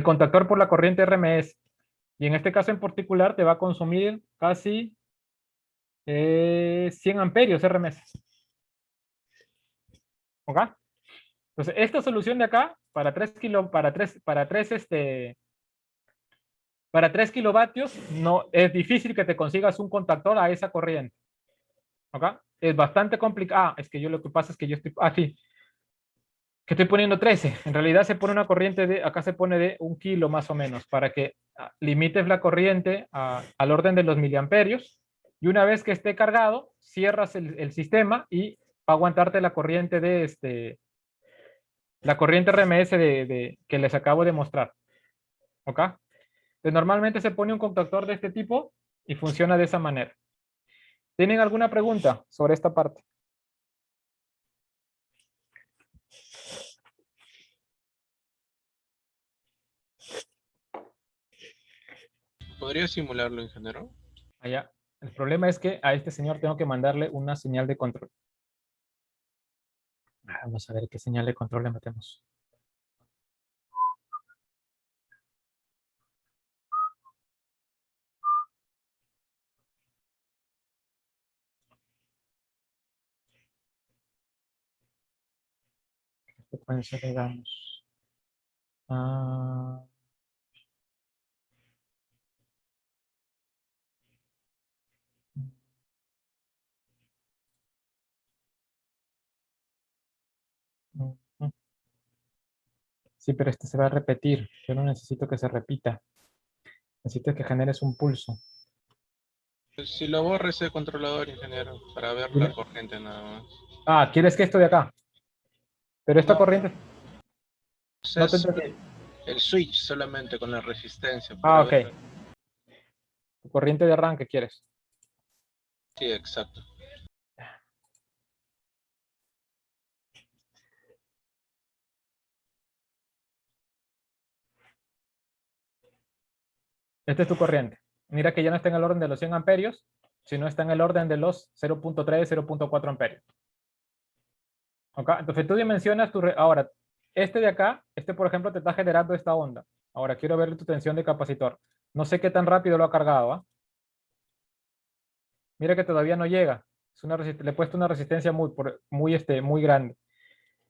contactor por la corriente RMS. Y en este caso en particular te va a consumir casi 100 amperios RMS. ¿Ok? Entonces, esta solución de acá, para 3 kilovatios, no, es difícil que te consigas un contactor a esa corriente. ¿Ok? Es bastante complicado. Ah, es que yo lo que pasa es que yo estoy, sí, que estoy poniendo 13. En realidad se pone una corriente de, acá se pone de 1 kilo más o menos, para que limites la corriente al orden de los miliamperios. Y una vez que esté cargado, cierras el sistema y va a aguantarte la corriente la corriente RMS que les acabo de mostrar. ¿Ok? Entonces, normalmente se pone un contactor de este tipo y funciona de esa manera. ¿Tienen alguna pregunta sobre esta parte? ¿Podría simularlo, ingeniero? Allá. El problema es que a este señor tengo que mandarle una señal de control. Vamos a ver qué señal de control le metemos. ¿Qué frecuencia le damos? Ah, mm, mm. Sí, pero este se va a repetir. Yo no necesito que se repita. Necesito que generes un pulso. Pues si lo borro ese controlador, ingeniero, para ver la corriente nada más. Ah, ¿quieres que esto de acá? Pero esta No, corriente... No te es entendí. el switch solamente con la resistencia. Ah, Para ok. ver. Tu corriente de arranque quieres. Sí, exacto. Esta es tu corriente. Mira que ya no está en el orden de los 100 amperios, sino está en el orden de los 0.3, 0.4 amperios. ¿Ok? Entonces tú dimensionas ahora, este de acá, este por ejemplo te está generando esta onda. Ahora quiero ver tu tensión de capacitor. No sé qué tan rápido lo ha cargado. ¿Ah? Mira que todavía no llega. Le he puesto una resistencia muy grande.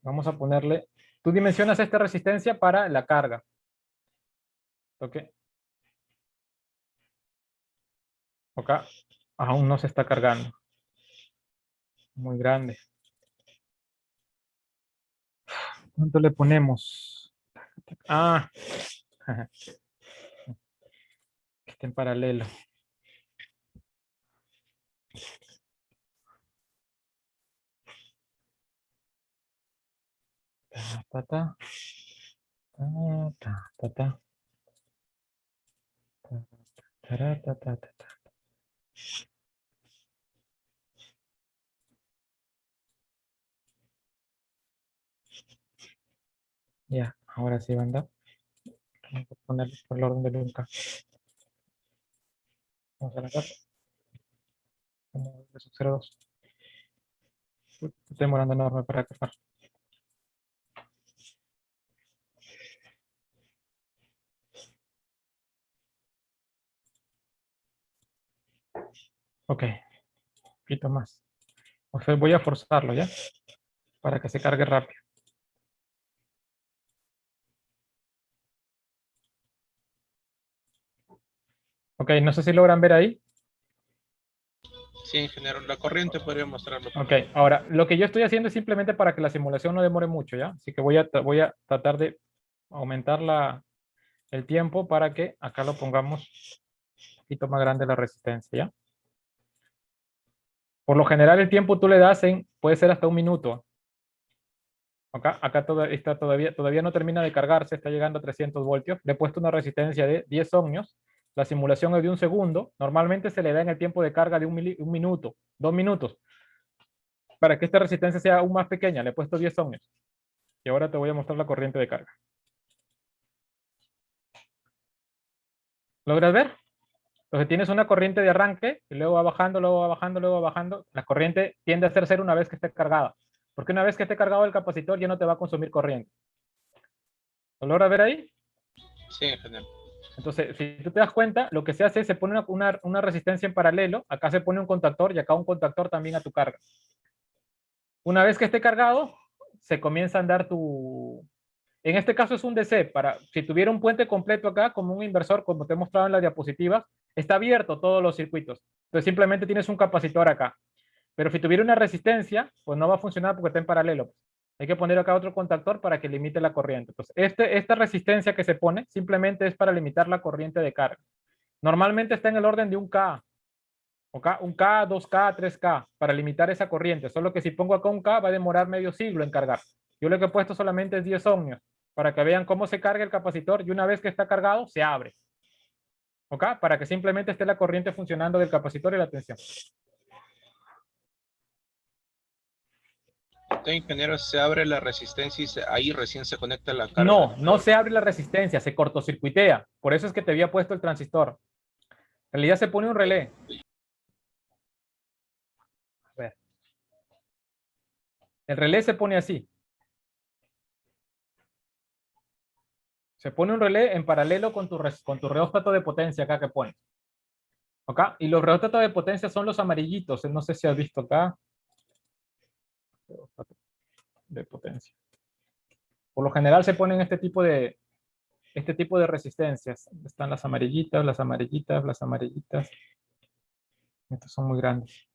Vamos a ponerle... Tú dimensionas esta resistencia para la carga. ¿Ok? ¿Ok? Aún no se está cargando. Muy grande. ¿Cuánto le ponemos? Ah, que esté en paralelo. Ta, ta, ta, ta, ta, ta. Ta, ta, ta, ta, ta. Ya, ahora sí, banda. Vamos a ponerlo por el orden de nunca. Vamos a la casa. Como 02. Estoy demorando enorme para cargar. Ok, un poquito más. O sea, voy a forzarlo ya, para que se cargue rápido. Ok, no sé si logran ver ahí. Sí, ingeniero, la corriente podría mostrarlo. Ok, ahora, lo que yo estoy haciendo es simplemente para que la simulación no demore mucho, ¿ya? Así que voy a tratar de aumentar el tiempo para que acá lo pongamos un poquito más grande la resistencia, ¿ya? Por lo general el tiempo tú le das puede ser hasta 1 minuto. Acá todavía no termina de cargarse, está llegando a 300 voltios. Le he puesto una resistencia de 10 ohmios. La simulación es de 1 segundo. Normalmente se le da en el tiempo de carga de 1 minuto, 2 minutos. Para que esta resistencia sea aún más pequeña, le he puesto 10 ohmios. Y ahora te voy a mostrar la corriente de carga. ¿Logras ver? Entonces tienes una corriente de arranque, y luego va bajando, luego va bajando, luego va bajando. La corriente tiende a ser cero una vez que esté cargada. Porque una vez que esté cargado el capacitor ya no te va a consumir corriente. ¿Lo logras ver ahí? Sí, ingeniero. Entonces, si tú te das cuenta, lo que se hace es se pone una resistencia en paralelo, acá se pone un contactor y acá un contactor también a tu carga. Una vez que esté cargado, se comienza a andar En este caso es un DC, si tuviera un puente completo acá, como un inversor, como te he mostrado en las diapositivas, está abierto todos los circuitos. Entonces simplemente tienes un capacitor acá. Pero si tuviera una resistencia, pues no va a funcionar porque está en paralelo. Hay que poner acá otro contactor para que limite la corriente. Entonces, esta resistencia que se pone simplemente es para limitar la corriente de carga. Normalmente está en el orden de 1K, ¿ok? 1K, 2K, 3K, para limitar esa corriente. Solo que si pongo acá 1K va a demorar medio siglo en cargar. Yo lo que he puesto solamente es 10 ohmios, para que vean cómo se carga el capacitor y una vez que está cargado, se abre. ¿Ok? Para que simplemente esté la corriente funcionando del capacitor y la tensión. Usted, ingeniero, se abre la resistencia y ahí recién se conecta la carga. No, no se abre la resistencia, se cortocircuitea. Por eso es que te había puesto el transistor. En realidad se pone un relé. A ver. El relé se pone así. Se pone un relé en paralelo con tu reóstato de potencia acá que pones. ¿Ok? Y los reóstatos de potencia son los amarillitos. No sé si has visto acá. De potencia. Por lo general se ponen este tipo de resistencias. Están las amarillitas, las amarillitas, las amarillitas. Estas son muy grandes.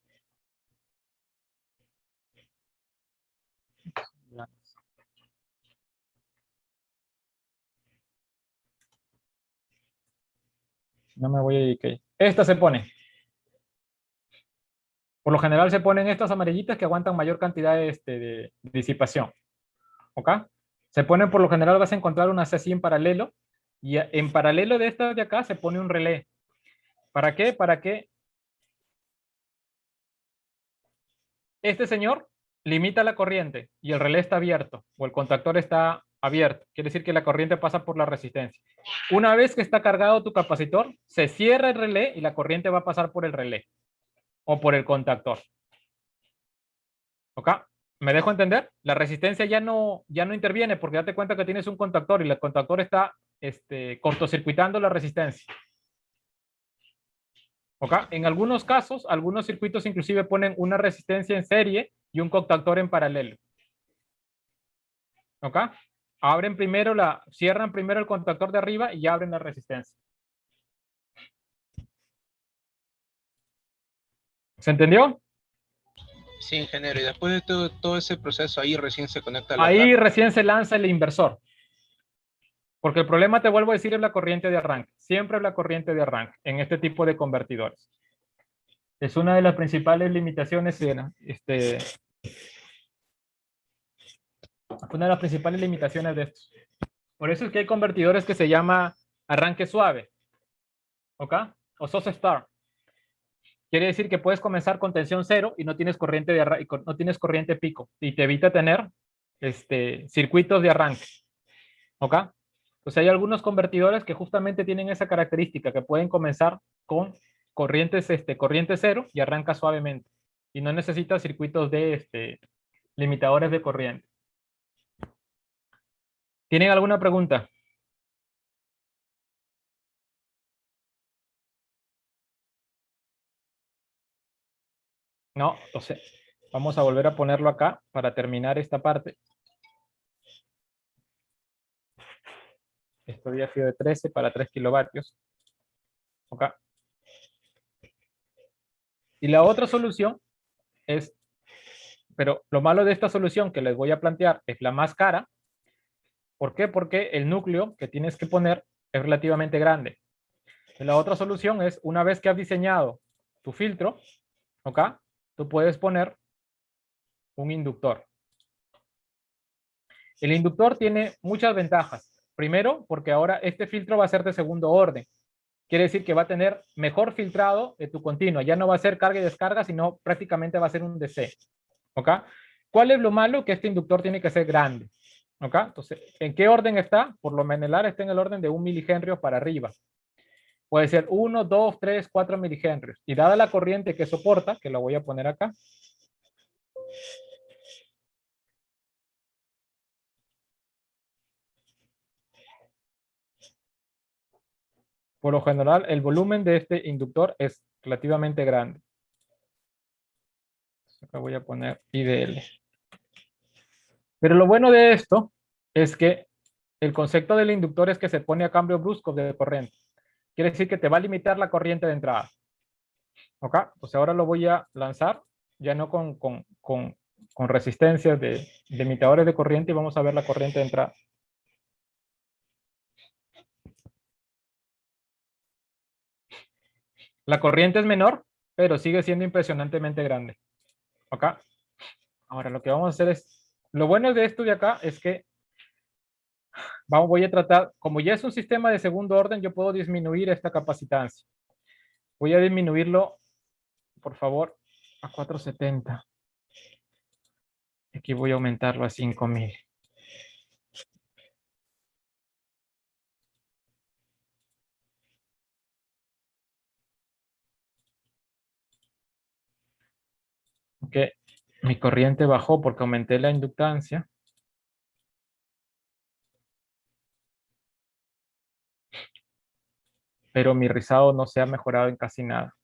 No me voy a IK. Esta se pone. Por lo general se ponen estas amarillitas que aguantan mayor cantidad de disipación. ¿Ok? Se ponen, por lo general vas a encontrar unas así en paralelo. Y en paralelo de estas de acá se pone un relé. ¿Para qué? Para que este señor limita la corriente y el relé está abierto o el contactor está abierto. Quiere decir que la corriente pasa por la resistencia. Una vez que está cargado tu capacitor, se cierra el relé y la corriente va a pasar por el relé o por el contactor. ¿Ok? ¿Me dejo entender? La resistencia ya no interviene porque date cuenta que tienes un contactor y el contactor está cortocircuitando la resistencia. ¿Ok? En algunos casos, algunos circuitos inclusive ponen una resistencia en serie y un contactor en paralelo. ¿Ok? Cierran primero el contactor de arriba y abren la resistencia. ¿Se entendió? Sí, ingeniero. Y después de todo ese proceso, ahí recién se conecta la Ahí placa. recién se lanza el inversor. Porque el problema, te vuelvo a decir, es la corriente de arranque. Siempre es la corriente de arranque en este tipo de convertidores. Es una de las principales limitaciones. Una de las principales limitaciones de estos. Por eso es que hay convertidores que se llama arranque suave. ¿Ok? O SOS Star. Quiere decir que puedes comenzar con tensión cero y no tienes corriente no tienes corriente pico y te evita tener circuitos de arranque. ¿Ok? Entonces hay algunos convertidores que justamente tienen esa característica, que pueden comenzar con corriente cero y arranca suavemente. Y no necesita circuitos de limitadores de corriente. ¿Tienen alguna pregunta? No, entonces vamos a volver a ponerlo acá para terminar esta parte. Esto había sido de 13 para 3 kilovatios. ¿Ok? Y la otra solución es, pero lo malo de esta solución que les voy a plantear es la más cara. ¿Por qué? Porque el núcleo que tienes que poner es relativamente grande. La otra solución es, una vez que has diseñado tu filtro, ¿ok? Tú puedes poner un inductor. El inductor tiene muchas ventajas. Primero, porque ahora este filtro va a ser de segundo orden. Quiere decir que va a tener mejor filtrado de tu continuo. Ya no va a ser carga y descarga, sino prácticamente va a ser un DC. ¿Ok? ¿Cuál es lo malo? Que este inductor tiene que ser grande. ¿Ok? Entonces, ¿en qué orden está? Por lo general está en el orden de 1 milihenrio para arriba. Puede ser 1, 2, 3, 4 milihenrios. Y dada la corriente que soporta, que lo voy a poner acá. Por lo general, el volumen de este inductor es relativamente grande. Acá voy a poner IDL. Pero lo bueno de esto es que el concepto del inductor es que se pone a cambio brusco de corriente. Quiere decir que te va a limitar la corriente de entrada. ¿Ok? Pues ahora lo voy a lanzar, ya no con resistencias de limitadores de corriente, y vamos a ver la corriente de entrada. La corriente es menor, pero sigue siendo impresionantemente grande. ¿Ok? Ahora lo que vamos a hacer es, lo bueno de esto de acá es que voy a tratar, como ya es un sistema de segundo orden, yo puedo disminuir esta capacitancia. Voy a disminuirlo, por favor, a 470. Aquí voy a aumentarlo a 5000. Ok, mi corriente bajó porque aumenté la inductancia. Pero mi rizado no se ha mejorado en casi nada.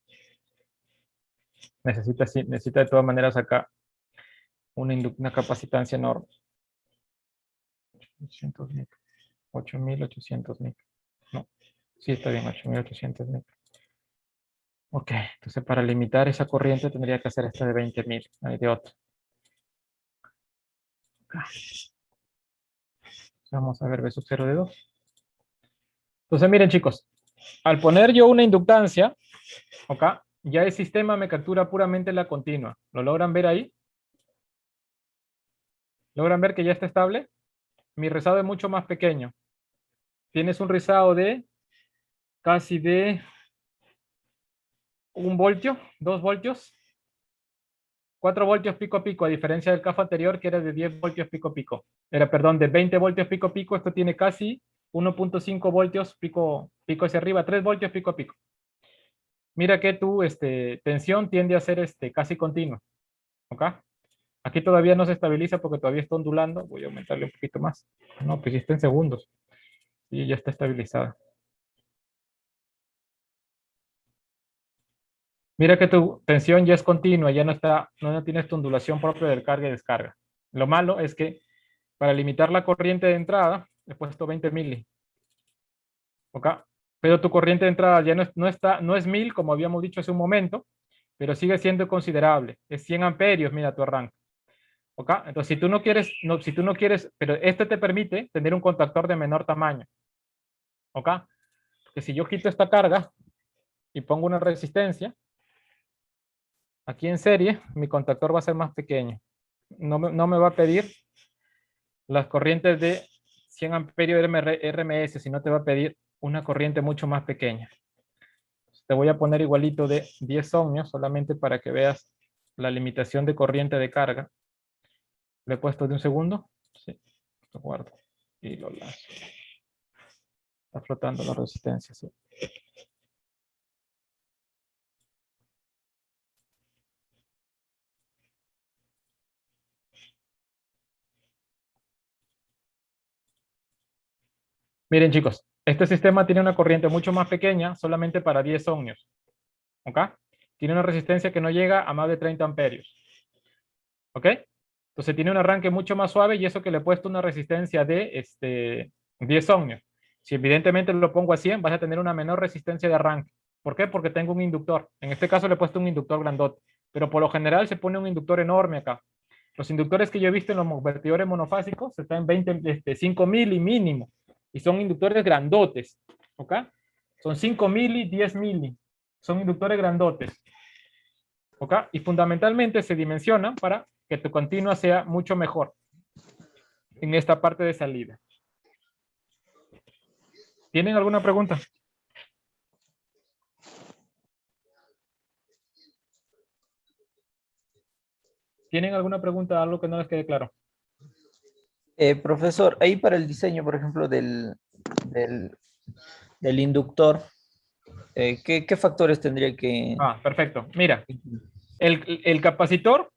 Necesita de todas maneras acá una capacitancia enorme. 800 micros. 8800 micros. No, sí está bien, 8800 micros. Ok, entonces para limitar esa corriente tendría que hacer esta de 20.000, no hay de otra. Okay. Vamos a ver B sub 0 de 2. Entonces miren chicos, al poner yo una inductancia, ¿ok? Ya el sistema me captura puramente la continua. ¿Lo logran ver ahí? ¿Logran ver que ya está estable? Mi rizado es mucho más pequeño. Tienes un rizado de casi de 1 voltio, 2 voltios, 4 voltios pico a pico, a diferencia del caso anterior que era de 10 voltios pico a pico. Era, perdón, de 20 voltios pico a pico, esto tiene casi 1.5 voltios pico hacia arriba, 3 voltios pico a pico. Mira que tu tensión tiende a ser casi continua. ¿Ok? Aquí todavía no se estabiliza porque todavía está ondulando. Voy a aumentarle un poquito más. No, pues ya está en segundos. Y ya está estabilizada. Mira que tu tensión ya es continua, ya no tienes tu ondulación propia del carga y descarga. Lo malo es que para limitar la corriente de entrada, he puesto 20 mili. ¿Ok? Pero tu corriente de entrada ya no es 1000, como habíamos dicho hace un momento, pero sigue siendo considerable. Es 100 amperios, mira tu arranque. ¿Ok? Entonces, si tú no quieres, pero este te permite tener un contactor de menor tamaño. ¿Ok? Porque si yo quito esta carga y pongo una resistencia, aquí en serie, mi contactor va a ser más pequeño. No me va a pedir las corrientes de 100 amperios RMS, sino te va a pedir una corriente mucho más pequeña. Te voy a poner igualito de 10 ohmios, solamente para que veas la limitación de corriente de carga. Le he puesto de 1 segundo. Sí, lo guardo y lo lanzo. Está flotando la resistencia, sí. Miren, chicos, este sistema tiene una corriente mucho más pequeña, solamente para 10 ohmios. ¿Ok? Tiene una resistencia que no llega a más de 30 amperios. ¿Ok? Entonces tiene un arranque mucho más suave y eso que le he puesto una resistencia de 10 ohmios. Si evidentemente lo pongo a 100, vas a tener una menor resistencia de arranque. ¿Por qué? Porque tengo un inductor. En este caso le he puesto un inductor grandote, pero por lo general se pone un inductor enorme acá. Los inductores que yo he visto en los convertidores monofásicos están en 5 mili mínimo y son inductores grandotes. ¿Ok? Son 5 mili, 10 mili. Son inductores grandotes. ¿Ok? Y fundamentalmente se dimensionan para que tu continua sea mucho mejor en esta parte de salida. ¿Tienen alguna pregunta? ¿Tienen alguna pregunta, algo que no les quede claro? Profesor, ahí para el diseño, por ejemplo, del inductor, ¿qué factores tendría que...? Ah, perfecto. Mira, el capacitor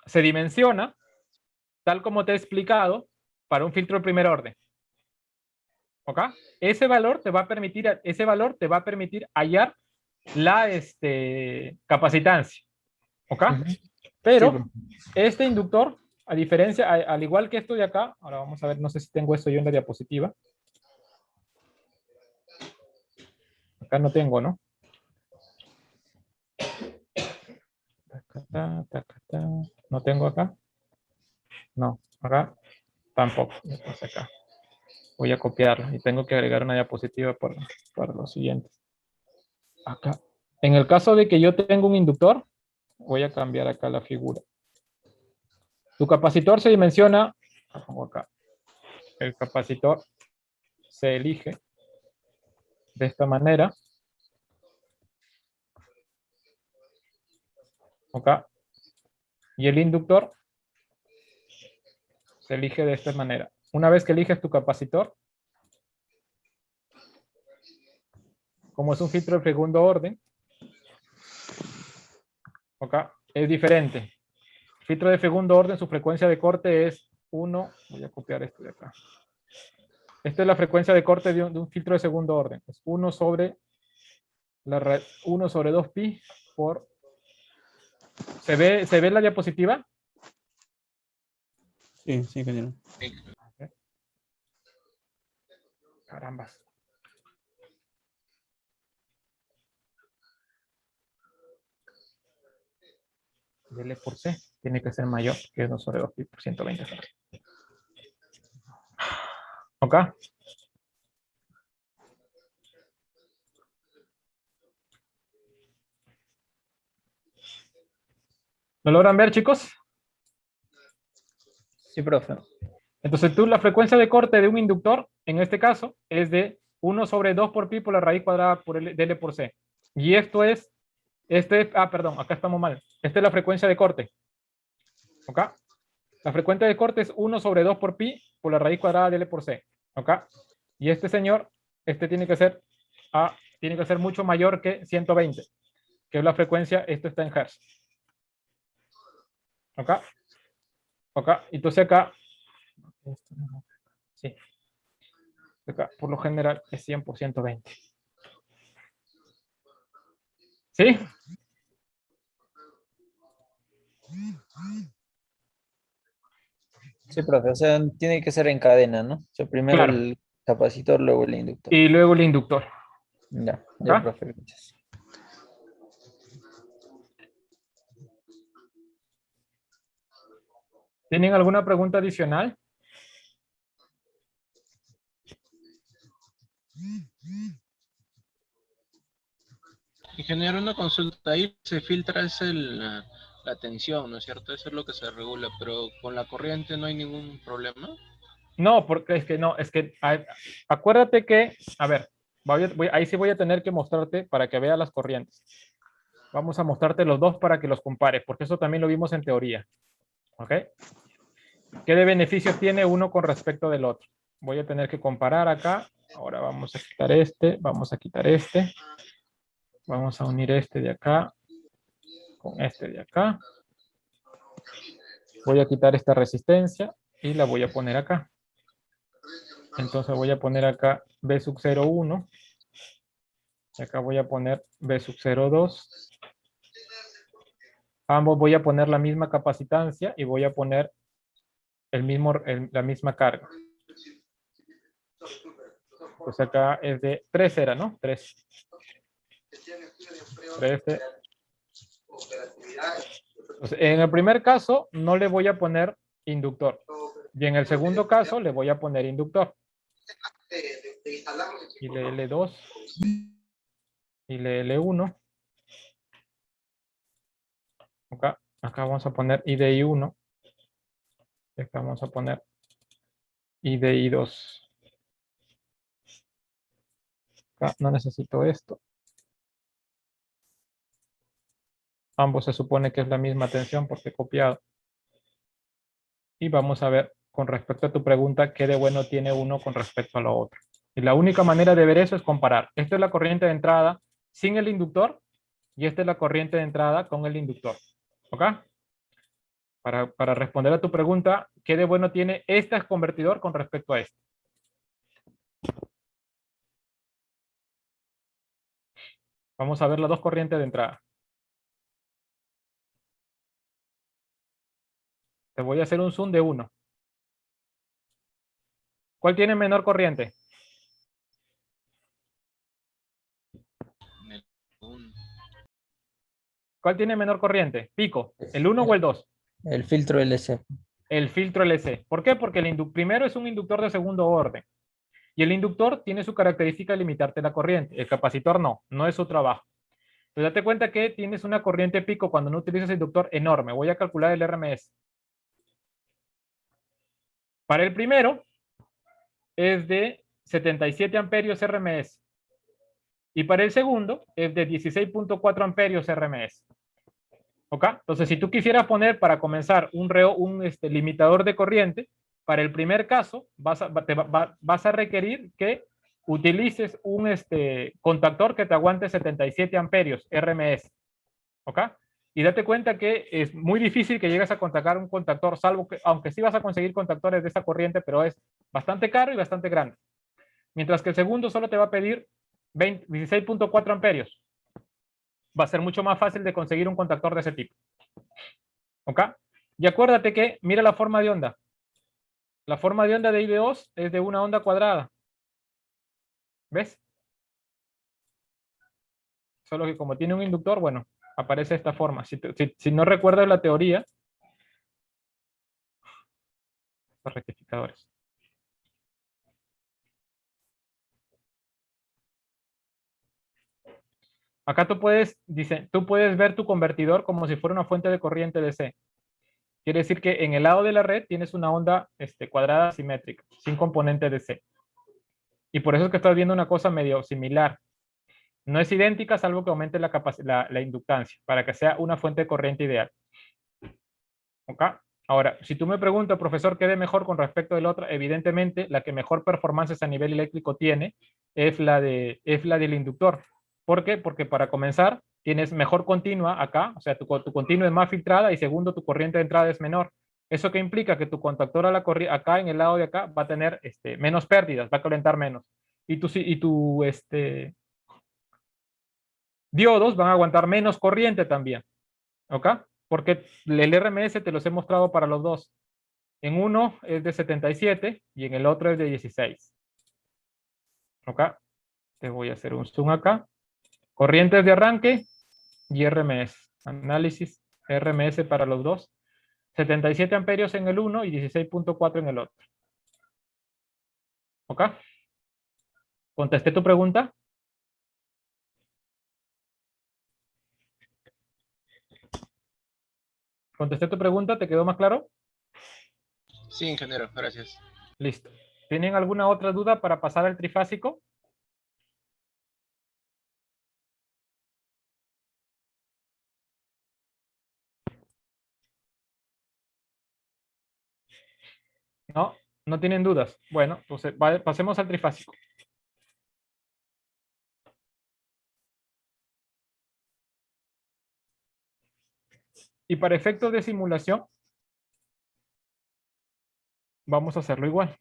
se dimensiona, tal como te he explicado, para un filtro de primer orden. ¿Ok? Ese valor te va a permitir hallar la capacitancia. ¿Ok? Pero este inductor, a diferencia, al igual que esto de acá, ahora vamos a ver, no sé si tengo esto yo en la diapositiva. Acá no tengo, ¿no? No tengo acá. No, acá tampoco. Acá. Voy a copiarlo y tengo que agregar una diapositiva para los siguientes. Acá. En el caso de que yo tenga un inductor, voy a cambiar acá la figura. Tu capacitor se dimensiona, lo pongo acá. El capacitor se elige de esta manera. ¿Ok? Y el inductor se elige de esta manera. Una vez que eliges tu capacitor, como es un filtro de segundo orden, ¿ok? Es diferente. Filtro de segundo orden, su frecuencia de corte es 1. Voy a copiar esto de acá. Esta es la frecuencia de corte de un filtro de segundo orden. Es 1 sobre 2pi por... ¿Se ve la diapositiva? Sí, sí, continúa. Carambas. L por C tiene que ser mayor que 1 sobre 2pi por 120. ¿Ok? ¿Lo logran ver, chicos? Sí, profe. Entonces la frecuencia de corte de un inductor, en este caso, es de 1 sobre 2 por pi por la raíz cuadrada por L, de L por C. Y perdón, acá estamos mal. Esta es la frecuencia de corte. ¿Ok? La frecuencia de corte es 1 sobre 2 por pi por la raíz cuadrada de L por C. ¿Ok? Y este señor, tiene que ser mucho mayor que 120, que es la frecuencia, esto está en Hertz. ¿Ok? ¿Ok? Entonces acá, sí. Acá, por lo general, es 100 por 120. ¿Sí? Sí, profe. O sea, tiene que ser en cadena, ¿no? O sea, primero Claro. el capacitor, luego el inductor. Y luego el inductor. Ya, ¿Ok? profe, gracias. ¿Tienen alguna pregunta adicional? Ingeniero, una consulta ahí se filtra la tensión, ¿no es cierto? Eso es lo que se regula, pero con la corriente no hay ningún problema. No, porque acuérdate que, a ver, ahí sí voy a tener que mostrarte para que veas las corrientes. Vamos a mostrarte los dos para que los compares, porque eso también lo vimos en teoría. ¿Ok? ¿Qué de beneficios tiene uno con respecto del otro? Voy a tener que comparar acá. Ahora vamos a quitar vamos a quitar este. Vamos a unir este de acá con este de acá. Voy a quitar esta resistencia y la voy a poner acá. Entonces voy a poner acá B sub 0,1. Y acá voy a poner B sub 0,2. Ambos voy a poner la misma capacitancia y voy a poner la misma carga. Pues acá es de 3 era, ¿no? 3. 13. Entonces, en el primer caso no le voy a poner inductor. Y en el segundo caso le voy a poner inductor. Y le L2. Y le L1. Acá vamos a poner IDI1. Acá vamos a poner IDI2. Acá no necesito esto. Ambos se supone que es la misma tensión porque he copiado. Y vamos a ver con respecto a tu pregunta qué de bueno tiene uno con respecto a lo otro. Y la única manera de ver eso es comparar. Esta es la corriente de entrada sin el inductor y esta es la corriente de entrada con el inductor. ¿Ok? Para responder a tu pregunta, ¿qué de bueno tiene este convertidor con respecto a este? Vamos a ver las dos corrientes de entrada. Te voy a hacer un zoom de 1. ¿Cuál tiene menor corriente? ¿Cuál tiene menor corriente? Pico, ¿el 1 o el 2? El filtro LC. El filtro LC. ¿Por qué? Porque primero es un inductor de segundo orden. Y el inductor tiene su característica de limitarte la corriente. El capacitor no es su trabajo. Entonces date cuenta que tienes una corriente pico cuando no utilizas inductor enorme. Voy a calcular el RMS. Para el primero es de 77 amperios RMS. Y para el segundo es de 16.4 amperios RMS. ¿Ok? Entonces, si tú quisieras poner para comenzar un limitador de corriente, para el primer caso vas a requerir que utilices un contactor que te aguante 77 amperios RMS. ¿Ok? Y date cuenta que es muy difícil que llegues a contactar un contactor, salvo que, aunque sí vas a conseguir contactores de esa corriente, pero es bastante caro y bastante grande. Mientras que el segundo solo te va a pedir 16.4 amperios. Va a ser mucho más fácil de conseguir un contactor de ese tipo. ¿Ok? Y acuérdate que, mira la forma de onda. La forma de onda de I2 es de una onda cuadrada. ¿Ves? Solo que como tiene un inductor, bueno, aparece de esta forma. Si no recuerdas la teoría, los rectificadores. Acá tú puedes ver tu convertidor como si fuera una fuente de corriente DC. Quiere decir que en el lado de la red tienes una onda cuadrada simétrica, sin componente DC. Y por eso es que estás viendo una cosa medio similar. No es idéntica, salvo que aumente la inductancia, para que sea una fuente de corriente ideal. ¿Ok? Ahora, si tú me preguntas, profesor, ¿qué de mejor con respecto del otro? Evidentemente, la que mejor performance a nivel eléctrico tiene es la del inductor. ¿Por qué? Porque para comenzar, tienes mejor continua acá, o sea, tu continua es más filtrada y segundo, tu corriente de entrada es menor. ¿Eso qué implica? Que tu contactor a la corriente, acá en el lado de acá, va a tener menos pérdidas, va a calentar menos. Y tu diodos van a aguantar menos corriente también. ¿Ok? Porque el RMS te los he mostrado para los dos. En uno es de 77 y en el otro es de 16. ¿Ok? Te voy a hacer un zoom acá. Corrientes de arranque y RMS. Análisis RMS para los dos. 77 amperios en el uno y 16.4 en el otro. ¿Ok? ¿Contesté tu pregunta? ¿Contesté tu pregunta? ¿Te quedó más claro? Sí, ingeniero, gracias. Listo. ¿Tienen alguna otra duda para pasar al trifásico? No, no tienen dudas. Bueno, entonces pasemos al trifásico. Y para efectos de simulación, vamos a hacerlo igual.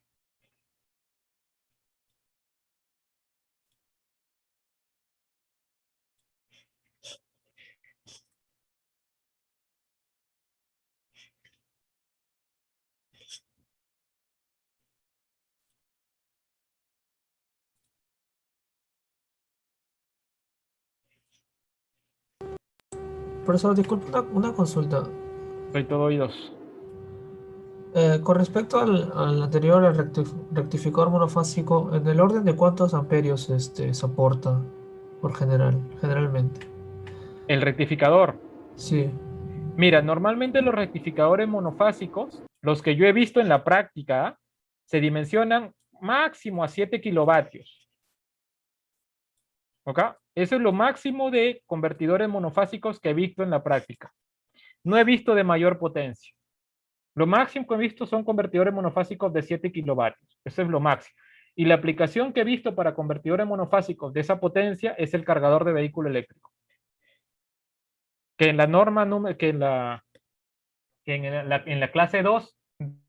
Profesor, disculpe una consulta. Soy todo oídos. Con respecto al anterior, el rectificador monofásico, ¿en el orden de cuántos amperios soporta generalmente? El rectificador. Sí, Mira, normalmente los rectificadores monofásicos, los que yo he visto en la práctica, se dimensionan máximo a 7 kilovatios. ¿Ok? Eso es lo máximo de convertidores monofásicos que he visto en la práctica. No he visto de mayor potencia. Lo máximo que he visto son convertidores monofásicos de 7 kilovatios. Eso es lo máximo. Y la aplicación que he visto para convertidores monofásicos de esa potencia es el cargador de vehículo eléctrico. Que en la norma, en la clase 2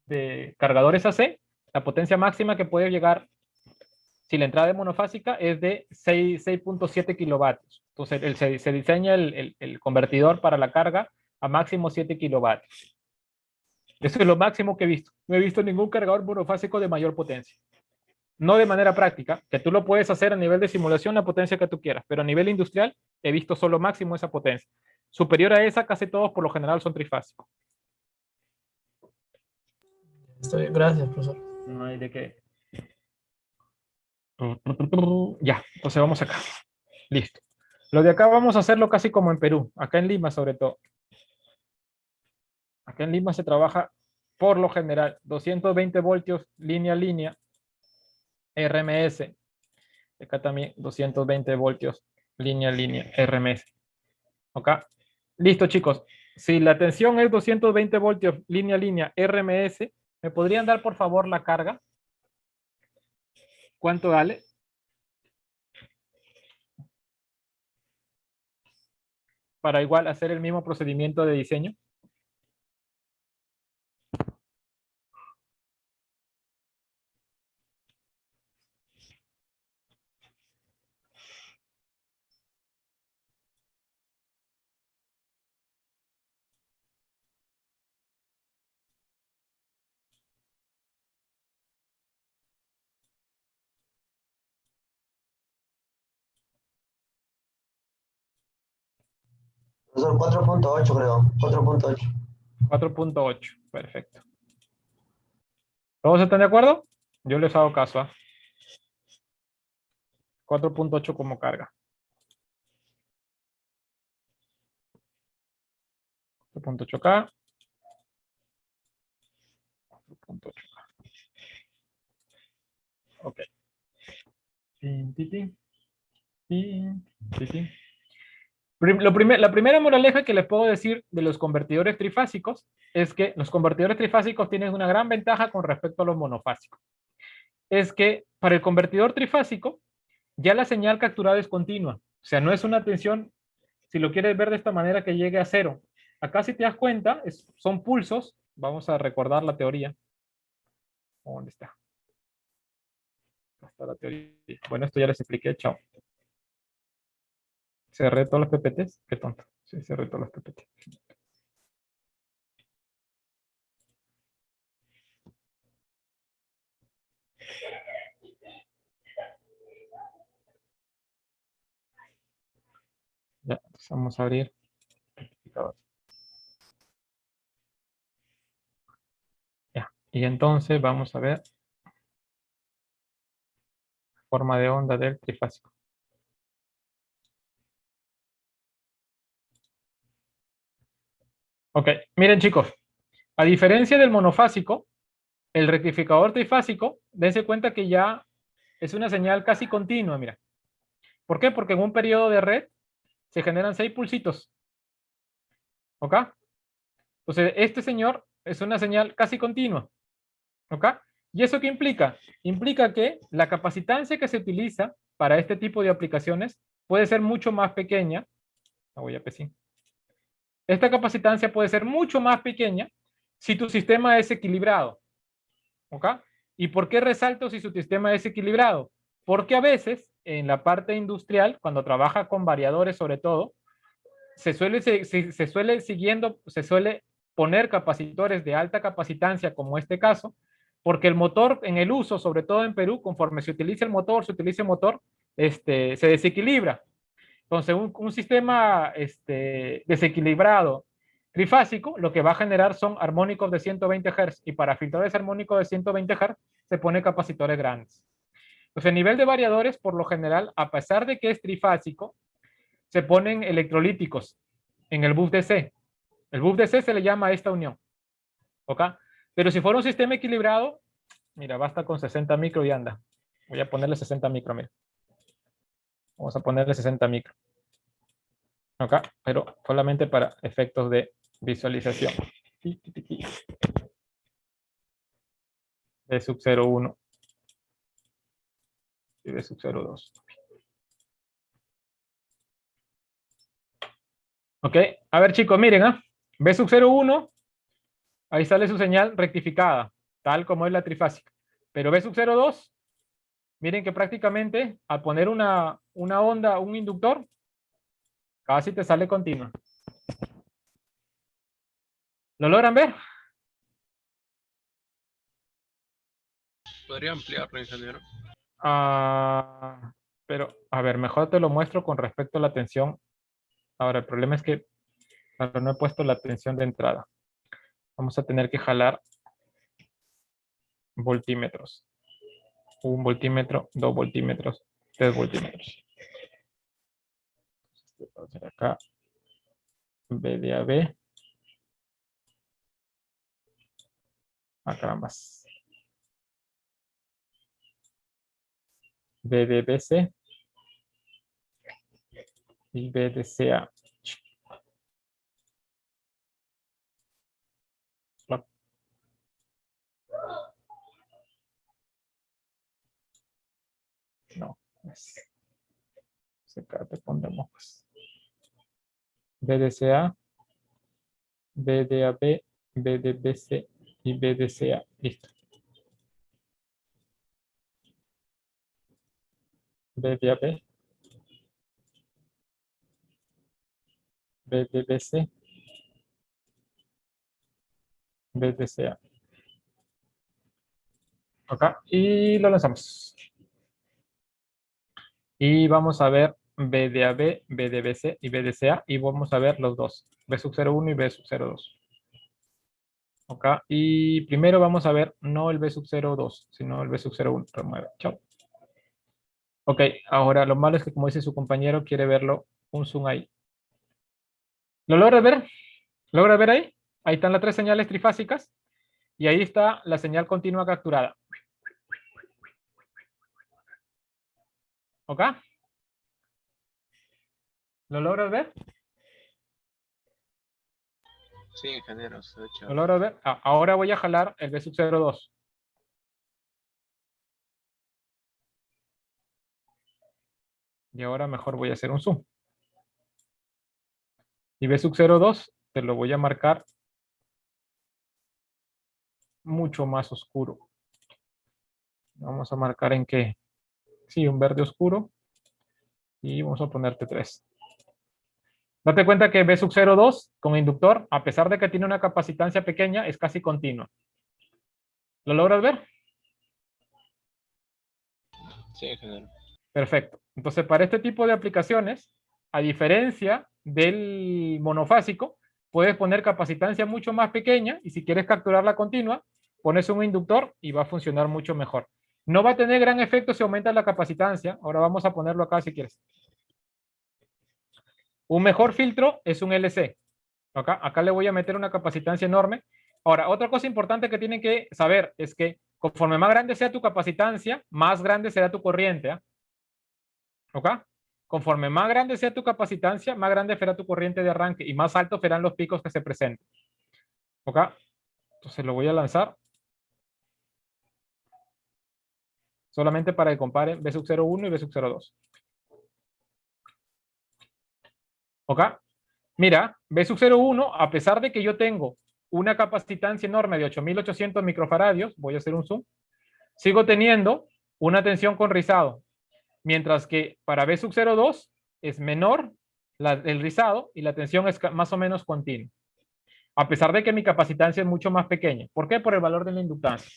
de cargadores AC, la potencia máxima que puede llegar si la entrada es monofásica es de 6.7 kilovatios. Entonces se diseña el convertidor para la carga a máximo 7 kilovatios. Eso es lo máximo que he visto. No he visto ningún cargador monofásico de mayor potencia. No de manera práctica, que tú lo puedes hacer a nivel de simulación la potencia que tú quieras, pero a nivel industrial he visto solo máximo esa potencia. Superior a esa, casi todos por lo general son trifásicos. está bien, gracias, profesor. No hay de qué. Ya, entonces vamos acá. Listo. Lo de acá vamos a hacerlo casi como en Perú, acá en Lima sobre todo. Acá en Lima se trabaja por lo general 220 voltios línea a línea, RMS. Acá también 220 voltios línea a línea, RMS. ¿Ok? Listo, chicos. Si la tensión es 220 voltios línea a línea, RMS, ¿me podrían dar por favor la carga? ¿Cuánto vale? Para igual hacer el mismo procedimiento de diseño. Profesor, 4.8 creo, 4.8. 4.8. Perfecto. ¿Todos están de acuerdo? Yo les hago caso. 4.8 como carga. Otro punto 8K. Otro punto 8K. Ok. Tin, tin, tin. Tin, tin, tin. La primera moraleja que les puedo decir de los convertidores trifásicos es que los convertidores trifásicos tienen una gran ventaja con respecto a los monofásicos. Es que para el convertidor trifásico ya la señal capturada es continua. O sea, no es una tensión, si lo quieres ver de esta manera, que llegue a cero. Acá, si te das cuenta, son pulsos. Vamos a recordar la teoría. ¿Dónde está? Acá está la teoría. Bueno, esto ya les expliqué. Chao. Cerré todos los PPTs. Qué tonto. Sí, cerré todos los PPTs. Ya, entonces vamos a abrir el rectificador. Ya, y entonces vamos a ver la forma de onda del trifásico. Ok, miren chicos, a diferencia del monofásico, el rectificador trifásico, dense cuenta que ya es una señal casi continua, mira. ¿Por qué? Porque en un periodo de red se generan 6 pulsitos. ¿Ok? Entonces, este señor es una señal casi continua. ¿Ok? ¿Y eso qué implica? Implica que la capacitancia que se utiliza para este tipo de aplicaciones puede ser mucho más pequeña. La voy a pesar. Esta capacitancia puede ser mucho más pequeña si tu sistema es equilibrado. ¿Ok? ¿Y por qué resalto si su sistema es equilibrado? Porque a veces en la parte industrial, cuando trabaja con variadores sobre todo, se suele poner capacitores de alta capacitancia como este caso, porque el motor en el uso, sobre todo en Perú, conforme se utiliza el motor, se desequilibra. Entonces, un sistema desequilibrado trifásico, lo que va a generar son armónicos de 120 Hz, y para filtradores armónicos de 120 Hz se pone capacitores grandes. Entonces, el nivel de variadores, por lo general, a pesar de que es trifásico, se ponen electrolíticos en el bus DC. El bus DC se le llama a esta unión. ¿Ok? Pero si fuera un sistema equilibrado, mira, basta con 60 micro y anda. Voy a ponerle 60 micro, mira. Vamos a ponerle 60 micro. ¿Ok? Pero solamente para efectos de visualización. De sub 0,1 y de sub 0,2. Ok, a ver chicos, miren, B sub 0,1, ahí sale su señal rectificada, tal como es la trifásica. Pero B sub 0,2, miren que prácticamente al poner una onda, un inductor, casi te sale continua. ¿Lo logran ver? ¿Podría ampliarlo, ingeniero? Pero, a ver, mejor te lo muestro con respecto a la tensión. Ahora, el problema es que no he puesto la tensión de entrada. Vamos a tener que jalar voltímetros. 1 voltímetro, 2 voltímetros, 3 voltímetros. Vamos a hacer acá B de AB. Acá más. B de BC. Y B de CA. No. Acá te pondremos pues. B de CA. B de AB. B de BC. Y B de CA. Listo. B de AB. B de BC. B de CA. Acá. Y lo lanzamos. Y vamos a ver B de AB, B de BC y B de CA. Y vamos a ver los dos. B sub 0,1 y B sub 0,2. Ok. Y primero vamos a ver no el B sub 0,2, sino el B sub 0,1. Remueve. Chao. Ok. Ahora lo malo es que como dice su compañero, quiere verlo un zoom ahí. ¿Lo logras ver? ¿Logra ver ahí? Ahí están las 3 señales trifásicas y ahí está la señal continua capturada. ¿Ok? ¿Lo logras ver? Sí, ingeniero, se ve ¿Lo chévere. logras ver? Ahora voy a jalar el B sub 02. Y ahora mejor voy a hacer un zoom. Y B sub 02 te lo voy a marcar mucho más oscuro. Vamos a marcar en qué. Sí, un verde oscuro. Y vamos a ponerte 3. Date cuenta que B sub 02 con inductor, a pesar de que tiene una capacitancia pequeña, es casi continua. ¿Lo logras ver? Sí, ingeniero. Perfecto. Entonces, para este tipo de aplicaciones, a diferencia del monofásico, puedes poner capacitancia mucho más pequeña y si quieres capturarla continua, pones un inductor y va a funcionar mucho mejor. No va a tener gran efecto si aumenta la capacitancia. Ahora vamos a ponerlo acá si quieres. Un mejor filtro es un LC. Acá le voy a meter una capacitancia enorme. Ahora, otra cosa importante que tienen que saber es que conforme más grande sea tu capacitancia, más grande será tu corriente. ¿Ok? Conforme más grande sea tu capacitancia, más grande será tu corriente de arranque y más altos serán los picos que se presenten. ¿Ok? Entonces lo voy a lanzar. Solamente para que comparen B sub 01 y B sub 02. ¿Ok? Mira, B sub 01, a pesar de que yo tengo una capacitancia enorme de 8800 microfaradios, voy a hacer un zoom, sigo teniendo una tensión con rizado. Mientras que para B sub 02 es menor el rizado y la tensión es más o menos continua. A pesar de que mi capacitancia es mucho más pequeña. ¿Por qué? Por el valor de la inductancia.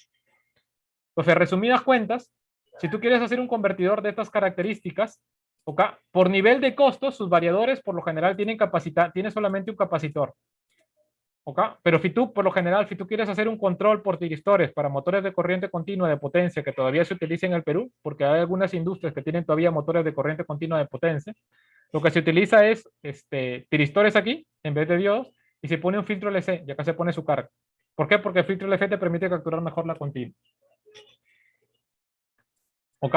Entonces, resumidas cuentas, si tú quieres hacer un convertidor de estas características, ¿okay? Por nivel de costos, sus variadores por lo general tienen solamente un capacitor. ¿Okay? Pero si tú, por lo general, si tú quieres hacer un control por tiristores para motores de corriente continua de potencia que todavía se utiliza en el Perú, porque hay algunas industrias que tienen todavía motores de corriente continua de potencia, lo que se utiliza es tiristores aquí en vez de diodos y se pone un filtro LC y acá se pone su carga. ¿Por qué? Porque el filtro LC te permite capturar mejor la continua. ¿Ok?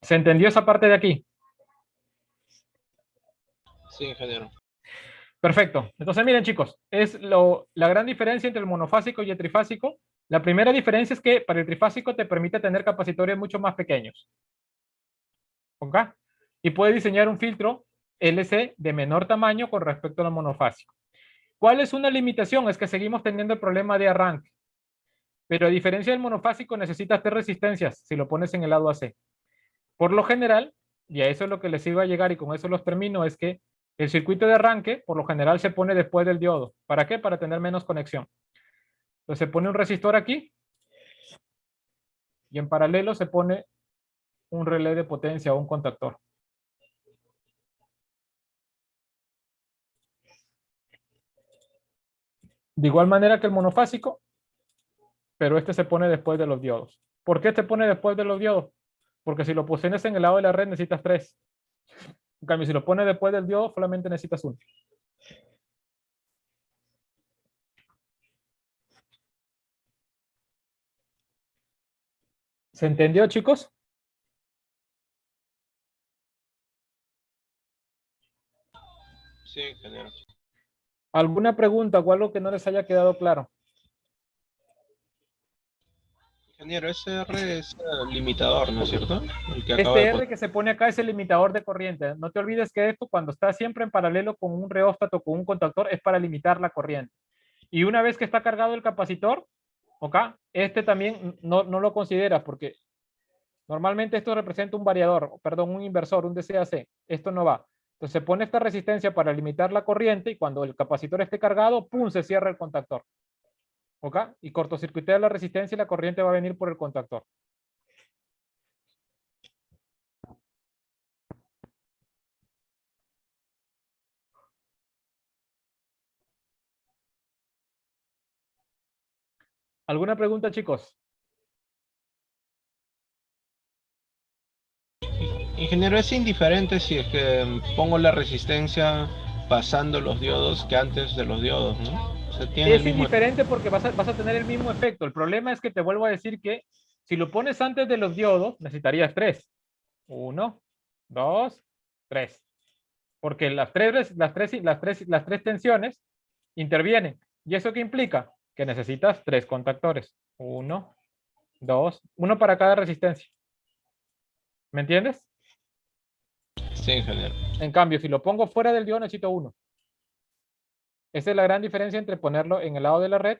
¿Se entendió esa parte de aquí? Sí, ingeniero. Perfecto. Entonces, miren, chicos, la gran diferencia entre el monofásico y el trifásico. La primera diferencia es que para el trifásico te permite tener capacitores mucho más pequeños. ¿Ok? Y puede diseñar un filtro LC de menor tamaño con respecto al monofásico. ¿Cuál es una limitación? Es que seguimos teniendo el problema de arranque. Pero a diferencia del monofásico, necesitas 3 resistencias si lo pones en el lado AC. Por lo general, y a eso es lo que les iba a llegar y con eso los termino, es que el circuito de arranque, por lo general, se pone después del diodo. ¿Para qué? Para tener menos conexión. Entonces se pone un resistor aquí y en paralelo se pone un relé de potencia o un contactor. De igual manera que el monofásico, pero este se pone después de los diodos. ¿Por qué se pone después de los diodos? Porque si lo pones en el lado de la red necesitas 3. En cambio, si lo pones después del diodo, solamente necesitas 1. ¿Se entendió, chicos? Sí, ingeniero. ¿Alguna pregunta o algo que no les haya quedado claro? Ingeniero, SR es el limitador, ¿no es cierto? El que acaba Este de R poner. que se pone acá es el limitador de corriente. No te olvides que esto, cuando está siempre en paralelo con un reóstato, con un contactor, es para limitar la corriente. Y una vez que está cargado el capacitor, ¿ok? Este también no lo considera porque normalmente esto representa un variador, perdón, un inversor, un DCAC. Esto no va. Entonces se pone esta resistencia para limitar la corriente y cuando el capacitor esté cargado, ¡pum!, se cierra el contactor. ¿Ok? Y cortocircuitea la resistencia y la corriente va a venir por el contactor. ¿Alguna pregunta, chicos? Ingeniero, es indiferente si es que pongo la resistencia pasando los diodos que antes de los diodos, ¿no? O sea, tiene Es el mismo indiferente porque vas a tener el mismo efecto. El problema es que te vuelvo a decir que si lo pones antes de los diodos, necesitarías 3. 1, 2, 3. Porque las tres tensiones intervienen. ¿Y eso qué implica? Que necesitas 3 contactores. 1, 2, 1 para cada resistencia. ¿Me entiendes? Sí, ingeniero. En cambio, si lo pongo fuera del diodo, necesito 1. Esa es la gran diferencia entre ponerlo en el lado de la red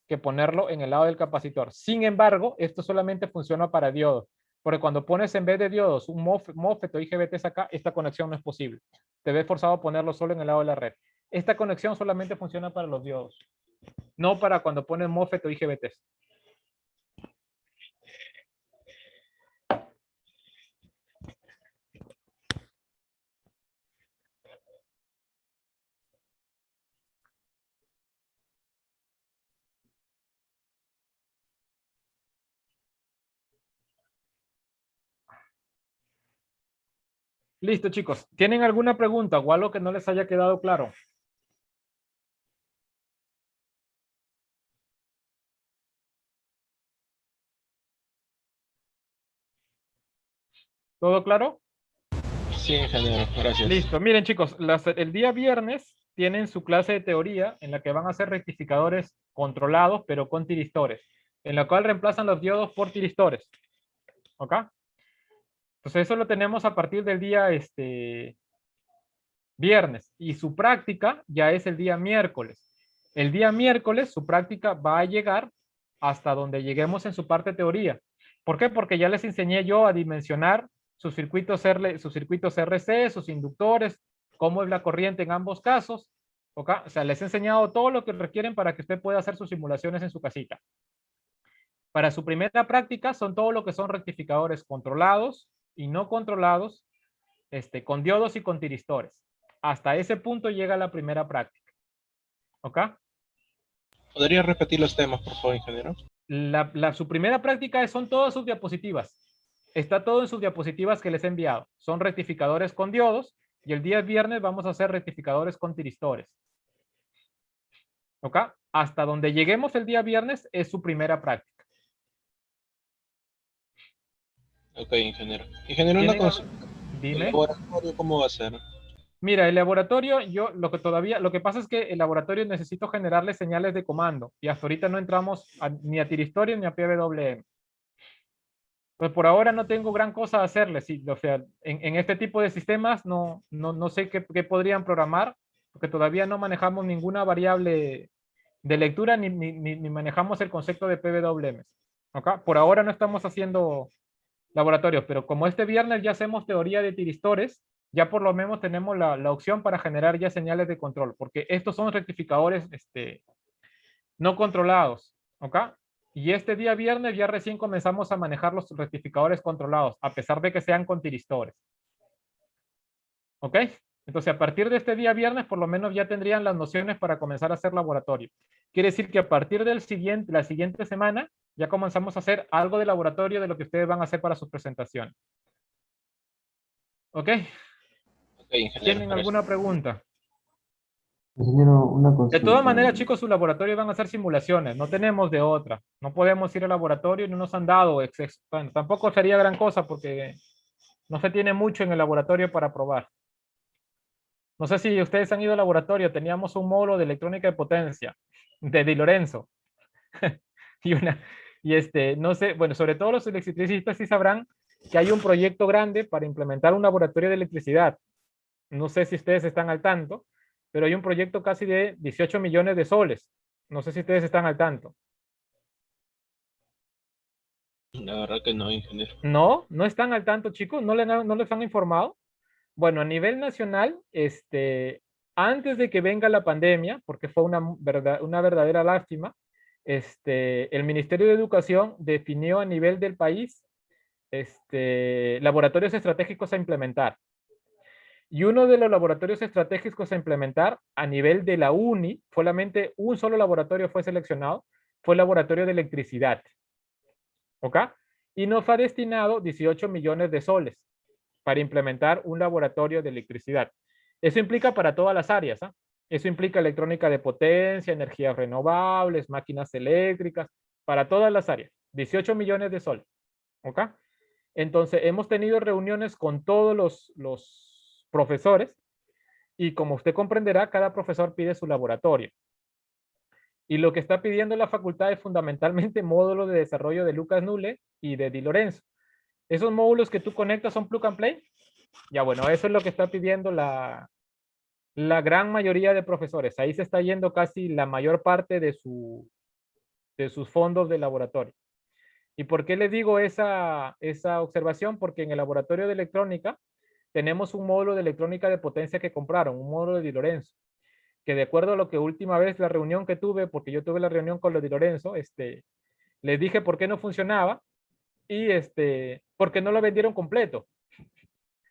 que ponerlo en el lado del capacitor. Sin embargo, esto solamente funciona para diodos, porque cuando pones en vez de diodos un MOSFET o IGBTs acá, esta conexión no es posible. Te ves forzado a ponerlo solo en el lado de la red. Esta conexión solamente funciona para los diodos, no para cuando pones MOSFET o IGBTs. Listo, chicos. ¿Tienen alguna pregunta o algo que no les haya quedado claro? ¿Todo claro? Sí, ingeniero, gracias. Listo. Miren, chicos, el día viernes tienen su clase de teoría en la que van a hacer rectificadores controlados, pero con tiristores, en la cual reemplazan los diodos por tiristores. ¿Ok? Entonces eso lo tenemos a partir del día viernes y su práctica ya es el día miércoles. El día miércoles su práctica va a llegar hasta donde lleguemos en su parte teoría. ¿Por qué? Porque ya les enseñé yo a dimensionar sus circuitos RC, sus inductores, cómo es la corriente en ambos casos. ¿Okay? O sea, les he enseñado todo lo que requieren para que usted pueda hacer sus simulaciones en su casita. Para su primera práctica son todo lo que son rectificadores controlados y no controlados, con diodos y con tiristores. Hasta ese punto llega la primera práctica. ¿Ok? ¿Podría repetir los temas, por favor, ingeniero? Su primera práctica son todas sus diapositivas. Está todo en sus diapositivas que les he enviado. Son rectificadores con diodos y el día viernes vamos a hacer rectificadores con tiristores. ¿Ok? Hasta donde lleguemos el día viernes es su primera práctica. Ok, ingeniero. Ingeniero, una consulta. Dime. ¿El laboratorio cómo va a ser? Mira, el laboratorio, lo que pasa es que el laboratorio necesito generarle señales de comando y hasta ahorita no entramos ni a tiristorio ni a PWM. Pues por ahora no tengo gran cosa a hacerle. Sí, o sea, en este tipo de sistemas no sé qué podrían programar, porque todavía no manejamos ninguna variable de lectura ni manejamos el concepto de PWM. ¿Okay? Por ahora no estamos haciendo laboratorios, pero como este viernes ya hacemos teoría de tiristores, ya por lo menos tenemos la opción para generar ya señales de control, porque estos son rectificadores no controlados. ¿Ok? Y este día viernes ya recién comenzamos a manejar los rectificadores controlados, a pesar de que sean con tiristores. ¿Ok? Entonces, a partir de este día viernes, por lo menos ya tendrían las nociones para comenzar a hacer laboratorio. Quiere decir que a partir la siguiente semana, ya comenzamos a hacer algo de laboratorio de lo que ustedes van a hacer para su presentación. ¿Ok? Okay, ingeniero, ¿Tienen alguna pregunta? Ingeniero, una consulta. De todas maneras, chicos, su laboratorio van a hacer simulaciones. No tenemos de otra. No podemos ir al laboratorio y no nos han dado. Bueno, tampoco sería gran cosa porque no se tiene mucho en el laboratorio para probar. No sé si ustedes han ido al laboratorio. Teníamos un módulo de electrónica de potencia de Di Lorenzo. No sé, bueno, sobre todo los electricistas sí sabrán que hay un proyecto grande para implementar un laboratorio de electricidad. No sé si ustedes están al tanto, pero hay un proyecto casi de 18 millones de soles. No sé si ustedes están al tanto. La verdad que no, ingeniero. No están al tanto, chicos. ¿No les han informado? Bueno, a nivel nacional, antes de que venga la pandemia, porque fue una verdadera lástima, el Ministerio de Educación definió a nivel del país laboratorios estratégicos a implementar. Y uno de los laboratorios estratégicos a implementar a nivel de la UNI, solamente un solo laboratorio fue seleccionado, fue el laboratorio de electricidad. ¿Ok? Y nos ha destinado 18 millones de soles para implementar un laboratorio de electricidad. Eso implica para todas las áreas, ¿ah? Eso implica electrónica de potencia, energías renovables, máquinas eléctricas, para todas las áreas. 18 millones de soles. ¿Ok? Entonces, hemos tenido reuniones con todos los profesores y como usted comprenderá, cada profesor pide su laboratorio. Y lo que está pidiendo la facultad es fundamentalmente módulos de desarrollo de Lucas Nulle y de Di Lorenzo. Esos módulos que tú conectas son plug and play. Ya bueno, eso es lo que está pidiendo la gran mayoría de profesores. Ahí se está yendo casi la mayor parte de sus fondos de laboratorio. ¿Y por qué les digo esa observación? Porque en el laboratorio de electrónica tenemos un módulo de electrónica de potencia que compraron, un módulo de Di Lorenzo, que de acuerdo a lo que última vez la reunión que tuve, porque yo tuve la reunión con los Di Lorenzo, les dije por qué no funcionaba y porque no lo vendieron completo.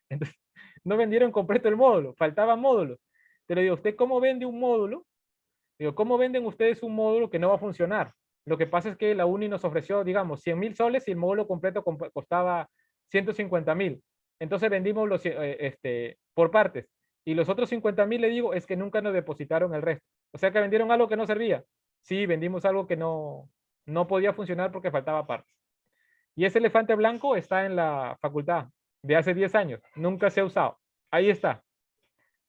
Entonces, no vendieron completo el módulo, faltaban módulos. Te le digo, ¿usted cómo vende un módulo? Digo, ¿cómo venden ustedes un módulo que no va a funcionar? Lo que pasa es que la UNI nos ofreció, digamos, 100.000 soles y el módulo completo costaba 150.000. Entonces vendimos por partes. Y los otros 50.000, le digo, es que nunca nos depositaron el resto. O sea que vendieron algo que no servía. Sí, vendimos algo que no podía funcionar porque faltaba partes. Y ese elefante blanco está en la facultad de hace 10 años. Nunca se ha usado. Ahí está.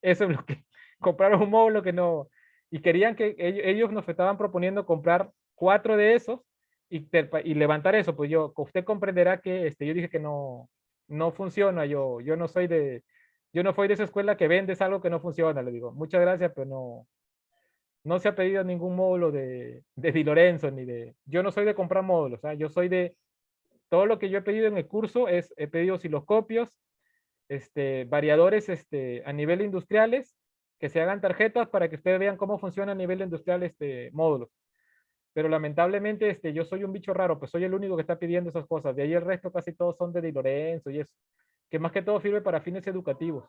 Eso es lo que compraron un módulo que no... Y querían que ellos nos estaban proponiendo comprar 4 de esos y levantar eso. Pues usted comprenderá que yo dije que no funciona. Yo no soy de esa escuela que vendes algo que no funciona. Le digo, muchas gracias, pero no se ha pedido ningún módulo de Di Lorenzo ni de... Yo no soy de comprar módulos. Yo soy de... Todo lo que yo he pedido en el curso he pedido osciloscopios, variadores a nivel industriales, que se hagan tarjetas para que ustedes vean cómo funciona a nivel industrial módulos. Pero lamentablemente yo soy un bicho raro, pues soy el único que está pidiendo esas cosas. De ahí el resto casi todos son de Di Lorenzo y eso, que más que todo sirve para fines educativos.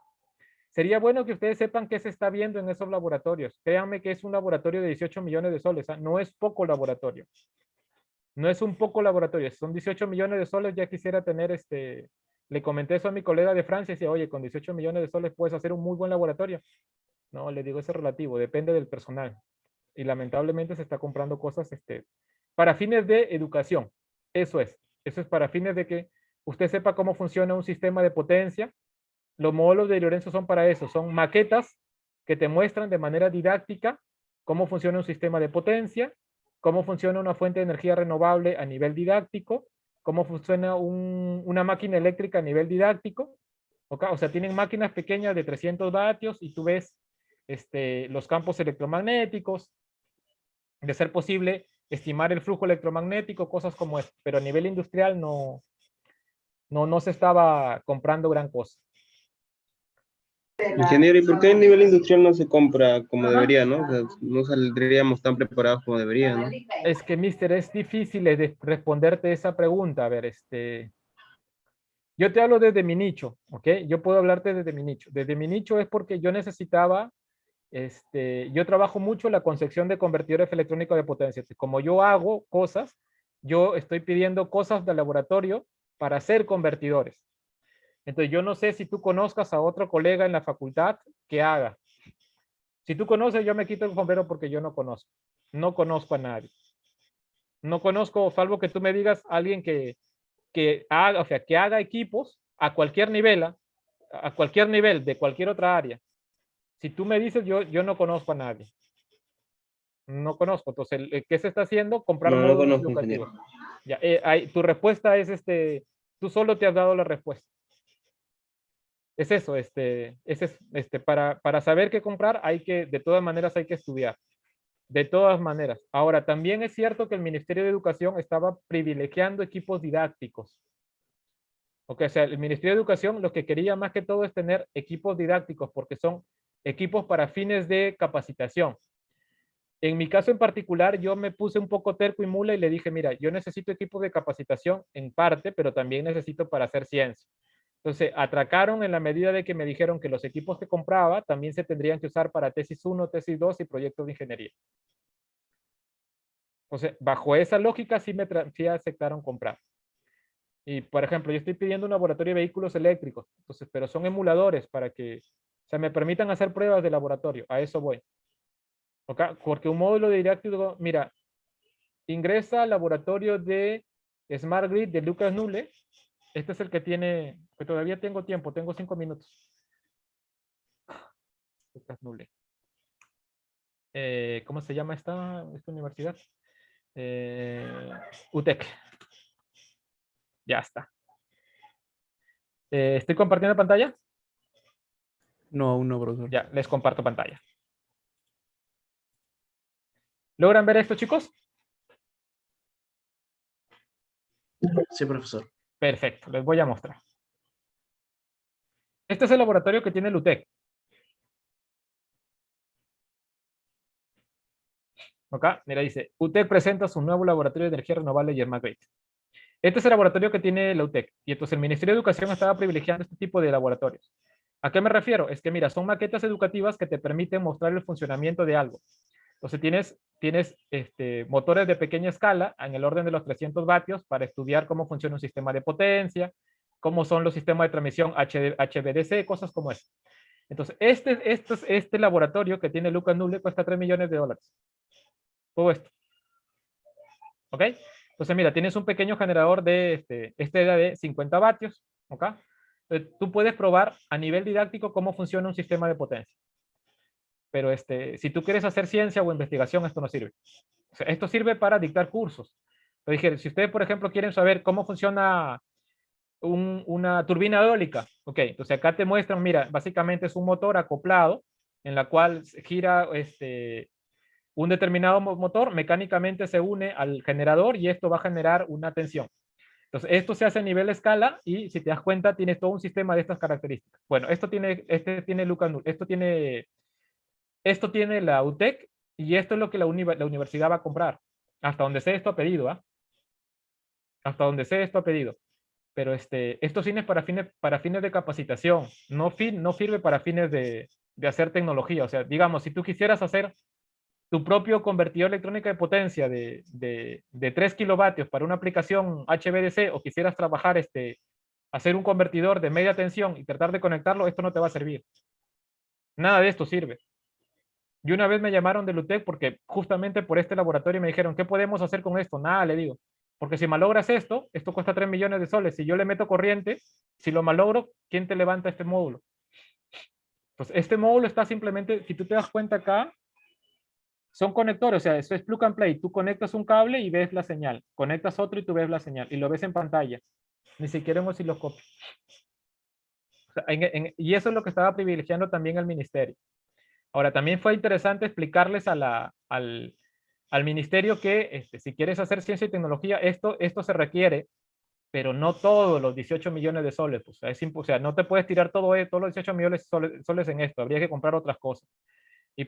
Sería bueno que ustedes sepan qué se está viendo en esos laboratorios. Créanme que es un laboratorio de 18 millones de soles, no es poco laboratorio. No es un poco laboratorio, son 18 millones de soles. Ya quisiera tener le comenté eso a mi colega de Francia y decía, oye, con 18 millones de soles puedes hacer un muy buen laboratorio. No, le digo, eso es relativo, depende del personal. Y lamentablemente se está comprando cosas para fines de educación. Eso es para fines de que usted sepa cómo funciona un sistema de potencia. Los módulos de Di Lorenzo son para eso, son maquetas que te muestran de manera didáctica cómo funciona un sistema de potencia, cómo funciona una fuente de energía renovable a nivel didáctico, cómo funciona una máquina eléctrica a nivel didáctico. ¿Okay? O sea, tienen máquinas pequeñas de 300 vatios y tú ves los campos electromagnéticos, de ser posible estimar el flujo electromagnético, cosas como esto. Pero a nivel industrial no se estaba comprando gran cosa. Ingeniero, ¿y por qué a nivel industrial no se compra como debería, no? O sea, no saldríamos tan preparados como debería, ¿no? Es que, mister, es difícil de responderte esa pregunta. A ver, yo te hablo desde mi nicho, ¿ok? Yo puedo hablarte desde mi nicho. Desde mi nicho es porque yo necesitaba, yo trabajo mucho la concepción de convertidores electrónicos de potencia. Como yo hago cosas, yo estoy pidiendo cosas del laboratorio para hacer convertidores. Entonces, yo no sé si tú conozcas a otro colega en la facultad que haga. Si tú conoces, yo me quito el sombrero porque yo no conozco. No conozco a nadie. No conozco, salvo que tú me digas a alguien que haga, o sea, que haga equipos a cualquier nivel, de cualquier otra área. Si tú me dices, yo no conozco a nadie. No conozco. Entonces, ¿qué se está haciendo? Comprar módulos educativos. Ya, tu respuesta es tú solo te has dado la respuesta. Es eso, para saber qué comprar de todas maneras hay que estudiar. De todas maneras. Ahora, también es cierto que el Ministerio de Educación estaba privilegiando equipos didácticos. O sea, el Ministerio de Educación lo que quería más que todo es tener equipos didácticos porque son equipos para fines de capacitación. En mi caso en particular, yo me puse un poco terco y mula y le dije, mira, yo necesito equipos de capacitación en parte, pero también necesito para hacer ciencia. Entonces, atracaron en la medida de que me dijeron que los equipos que compraba también se tendrían que usar para tesis 1, tesis 2 y proyectos de ingeniería. Entonces, bajo esa lógica sí aceptaron comprar. Y, por ejemplo, yo estoy pidiendo un laboratorio de vehículos eléctricos, entonces, pero son emuladores para que sea, me permitan hacer pruebas de laboratorio. A eso voy. ¿Ok? Porque un módulo didáctico, mira, ingresa al laboratorio de Smart Grid de Lucas Nulle. Este es el que tiene, que todavía tengo tiempo, tengo 5 minutos. Lucas Nulle. ¿Cómo se llama esta universidad? UTEC. Ya está. ¿Estoy compartiendo pantalla? No, aún no, profesor. Ya, les comparto pantalla. ¿Logran ver esto, chicos? Sí, profesor. Perfecto, les voy a mostrar. Este es el laboratorio que tiene el UTEC. Acá, mira, dice, UTEC presenta su nuevo laboratorio de energía renovable y Smart Grid. Este es el laboratorio que tiene la UTEC. Y entonces el Ministerio de Educación estaba privilegiando este tipo de laboratorios. ¿A qué me refiero? Es que, mira, son maquetas educativas que te permiten mostrar el funcionamiento de algo. Entonces tienes motores de pequeña escala en el orden de los 300 vatios para estudiar cómo funciona un sistema de potencia, cómo son los sistemas de transmisión HVDC, cosas como eso. Entonces, este laboratorio que tiene Lucas Nulle cuesta $3 millones. Todo esto. ¿Ok? Entonces, mira, tienes un pequeño generador de era de 50 vatios. ¿Ok? Entonces, tú puedes probar a nivel didáctico cómo funciona un sistema de potencia. Pero si tú quieres hacer ciencia o investigación, esto no sirve. O sea, esto sirve para dictar cursos. Pero dije, si ustedes, por ejemplo, quieren saber cómo funciona una turbina eólica, ok, entonces acá te muestran, mira, básicamente es un motor acoplado en la cual gira un determinado motor, mecánicamente se une al generador y esto va a generar una tensión. Entonces, esto se hace a nivel escala y si te das cuenta, tiene todo un sistema de estas características. Bueno, este tiene Lucas Null, esto tiene la UTEC y esto es lo que la universidad va a comprar. Hasta donde sé esto ha pedido, ¿ah? Hasta donde sé esto ha pedido. Pero esto es para fines de capacitación, no sirve para fines de hacer tecnología. O sea, digamos, si tú quisieras hacer tu propio convertidor electrónico de potencia de 3 kilovatios para una aplicación HVDC o quisieras trabajar, hacer un convertidor de media tensión y tratar de conectarlo, esto no te va a servir. Nada de esto sirve. Y una vez me llamaron de UTEC porque justamente por este laboratorio me dijeron, ¿qué podemos hacer con esto? Nada, le digo. Porque si malogras esto cuesta $3 millones. Si yo le meto corriente, si lo malogro, ¿quién te levanta este módulo? Pues este módulo está simplemente, si tú te das cuenta acá, son conectores, o sea, eso es plug and play. Tú conectas un cable y ves la señal. Conectas otro y tú ves la señal. Y lo ves en pantalla. Ni siquiera en osciloscopio. O sea, y eso es lo que estaba privilegiando también el ministerio. Ahora, también fue interesante explicarles al ministerio que si quieres hacer ciencia y tecnología, esto se requiere, pero no todos los 18 millones de soles. Pues, o sea, no te puedes tirar todos los 18 millones de soles en esto. Habría que comprar otras cosas. Y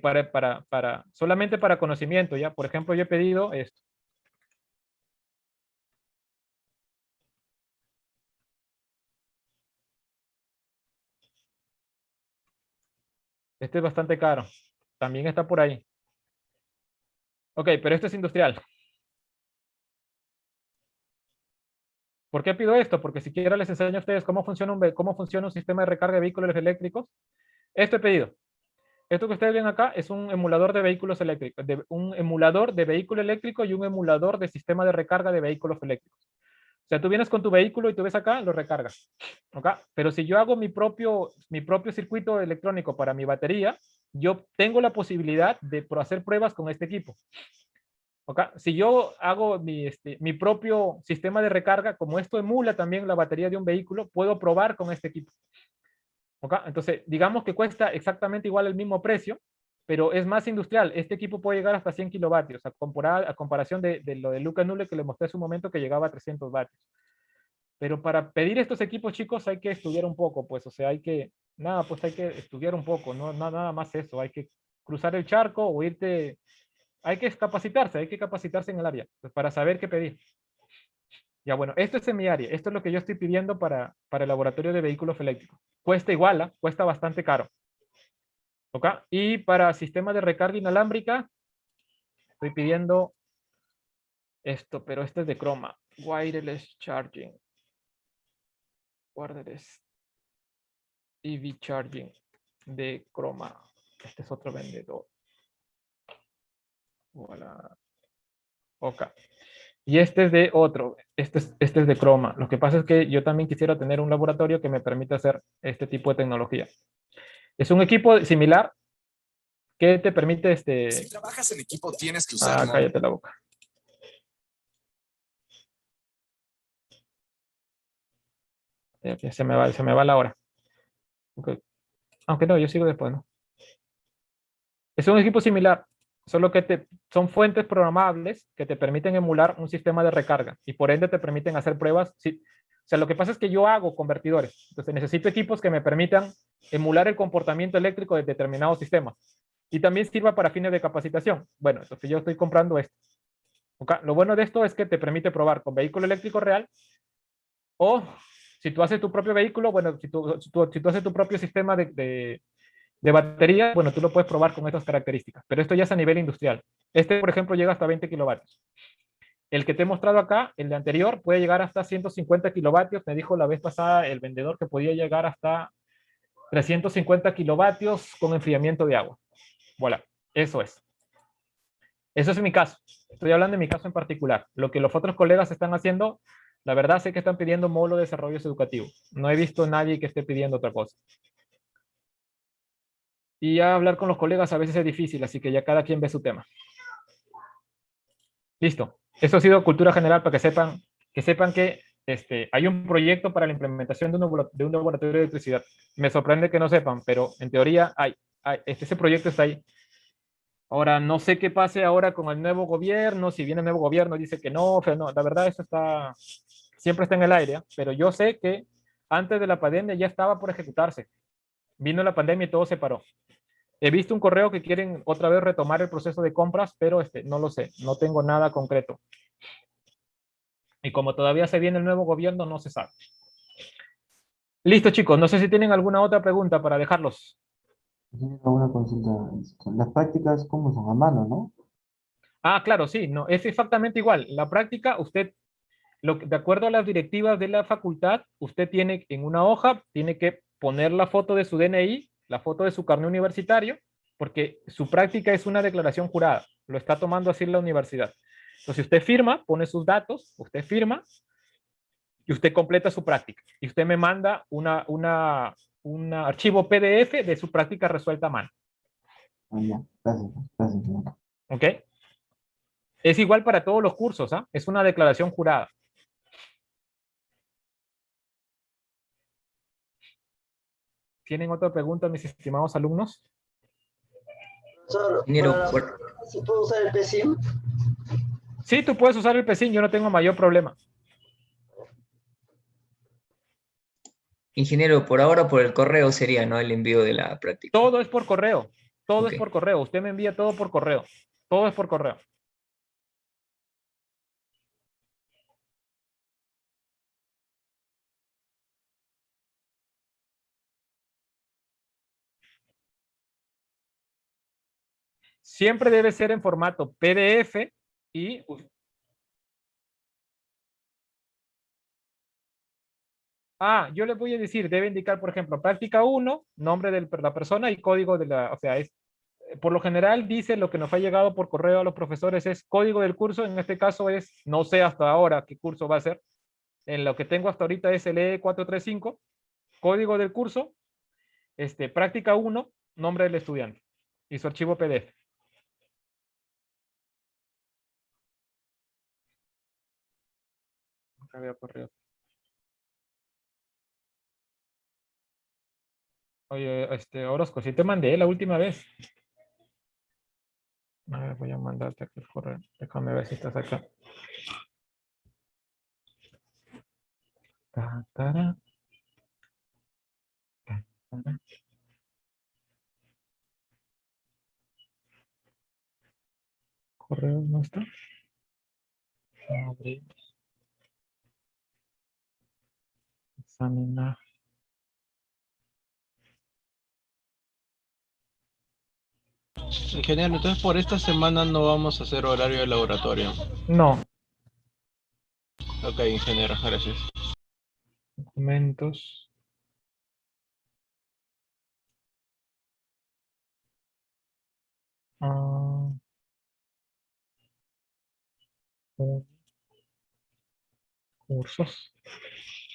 solamente para conocimiento, ya. Por ejemplo, yo he pedido esto. Este es bastante caro. También está por ahí. Ok, pero este es industrial. ¿Por qué pido esto? Porque si quiero les enseño a ustedes cómo funciona un sistema de recarga de vehículos eléctricos. Esto he pedido. Esto que ustedes ven acá es un emulador de vehículos eléctricos, un emulador de vehículo eléctrico y un emulador de sistema de recarga de vehículos eléctricos. O sea, tú vienes con tu vehículo y tú ves acá, lo recargas. ¿Okay? Pero si yo hago mi propio circuito electrónico para mi batería, yo tengo la posibilidad de hacer pruebas con este equipo. ¿Okay? Si yo hago mi propio sistema de recarga, como esto emula también la batería de un vehículo, puedo probar con este equipo. ¿Okay? Entonces, digamos que cuesta exactamente igual el mismo precio, pero es más industrial. Este equipo puede llegar hasta 100 kilovatios, a comparación de lo de Lucas Nulle que le mostré hace un momento que llegaba a 300 vatios. Pero para pedir estos equipos, chicos, hay que estudiar un poco, pues, o sea, hay que estudiar un poco, no nada más eso, hay que cruzar el charco o irte, hay que capacitarse en el área, pues, para saber qué pedir. Ya, bueno, esto es en mi área, esto es lo que yo estoy pidiendo para el laboratorio de vehículos eléctricos. Cuesta igual, cuesta bastante caro. ¿Ok? Y para sistema de recarga inalámbrica, estoy pidiendo esto, pero este es de Chroma. Wireless Charging. Wireless EV Charging. de Chroma. Este es otro vendedor. Voilà. Ok. Y este es de otro. Este es de Chroma. Lo que pasa es que yo también quisiera tener un laboratorio que me permita hacer este tipo de tecnología. Es un equipo similar que te permite Si trabajas en equipo, tienes que usar. Ah, cállate la boca. Ya se me va la hora. Okay. Aunque no, yo sigo después, ¿no? Es un equipo similar, solo que son fuentes programables que te permiten emular un sistema de recarga y por ende te permiten hacer pruebas. Sí. O sea, lo que pasa es que yo hago convertidores, entonces necesito equipos que me permitan emular el comportamiento eléctrico de determinados sistemas y también sirva para fines de capacitación. Bueno, entonces yo estoy comprando esto. Okay. Lo bueno de esto es que te permite probar con vehículo eléctrico real o si tú haces tu propio vehículo, bueno, si tú haces tu propio sistema de batería, bueno, tú lo puedes probar con estas características, pero esto ya es a nivel industrial. Este, por ejemplo, llega hasta 20 kilovatios. El que te he mostrado acá, el de anterior, puede llegar hasta 150 kilovatios. Me dijo la vez pasada el vendedor que podía llegar hasta 350 kilovatios con enfriamiento de agua. Voilà, eso es. Eso es mi caso. Estoy hablando de mi caso en particular. Lo que los otros colegas están haciendo, la verdad sé que están pidiendo módulo de desarrollo educativo. No he visto a nadie que esté pidiendo otra cosa. Y ya hablar con los colegas a veces es difícil, así que ya cada quien ve su tema. Listo. Eso ha sido cultura general para que sepan que hay un proyecto para la implementación de un laboratorio de electricidad. Me sorprende que no sepan, pero en teoría ese proyecto está ahí. Ahora, no sé qué pase ahora con el nuevo gobierno, si viene el nuevo gobierno y dice que no, pero no, la verdad eso siempre está en el aire, pero yo sé que antes de la pandemia ya estaba por ejecutarse. Vino la pandemia y todo se paró. He visto un correo que quieren otra vez retomar el proceso de compras, pero no lo sé, no tengo nada concreto. Y como todavía se viene el nuevo gobierno, no se sabe. Listo, chicos, no sé si tienen alguna otra pregunta para dejarlos. Una consulta. Las prácticas, ¿cómo son? A mano, ¿no? Ah, claro, sí, no, es exactamente igual. La práctica, usted, de acuerdo a las directivas de la facultad, usted tiene en una hoja, tiene que poner la foto de su DNI, la foto de su carnet universitario, porque su práctica es una declaración jurada. Lo está tomando así la universidad. Entonces, usted firma, pone sus datos, usted firma y usted completa su práctica. Y usted me manda un archivo PDF de su práctica resuelta a mano. Ah, ya. Gracias, gracias. ¿Ok? Es igual para todos los cursos, ¿ah? Es una declaración jurada. ¿Tienen otra pregunta, mis estimados alumnos? ¿Sí puedo usar el PSIM? Sí, tú puedes usar el PSIM, yo no tengo mayor problema. Ingeniero, por ahora por el correo sería, ¿no? El envío de la práctica. Todo es por correo. Todo es por correo. Usted me envía todo por correo. Todo es por correo. Siempre debe ser en formato PDF y... yo le voy a decir, debe indicar, por ejemplo, práctica 1, nombre de la persona y código de la... O sea, por lo general dice lo que nos ha llegado por correo a los profesores es código del curso. En este caso es, no sé hasta ahora qué curso va a ser. En lo que tengo hasta ahorita es el E435, código del curso, práctica 1, nombre del estudiante y su archivo PDF. Oye, Orozco, si te mandé la última vez. A ver, voy a mandarte aquí el correo. Déjame ver si estás acá. Correo no está. Abrir. Examinar. Ingeniero, entonces por esta semana no vamos a hacer horario de laboratorio. No. Ok, ingeniero, gracias. Documentos. Ah, cursos.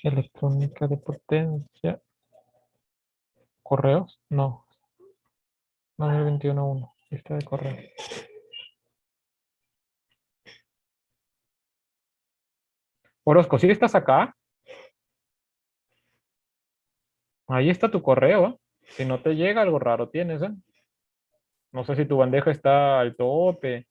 Electrónica de potencia. Correos. No. 2021-1. Lista de correos. Orozco, ¿sí estás acá? Ahí está tu correo, ¿eh? Si no te llega, algo raro tienes, ¿eh? No sé si tu bandeja está al tope.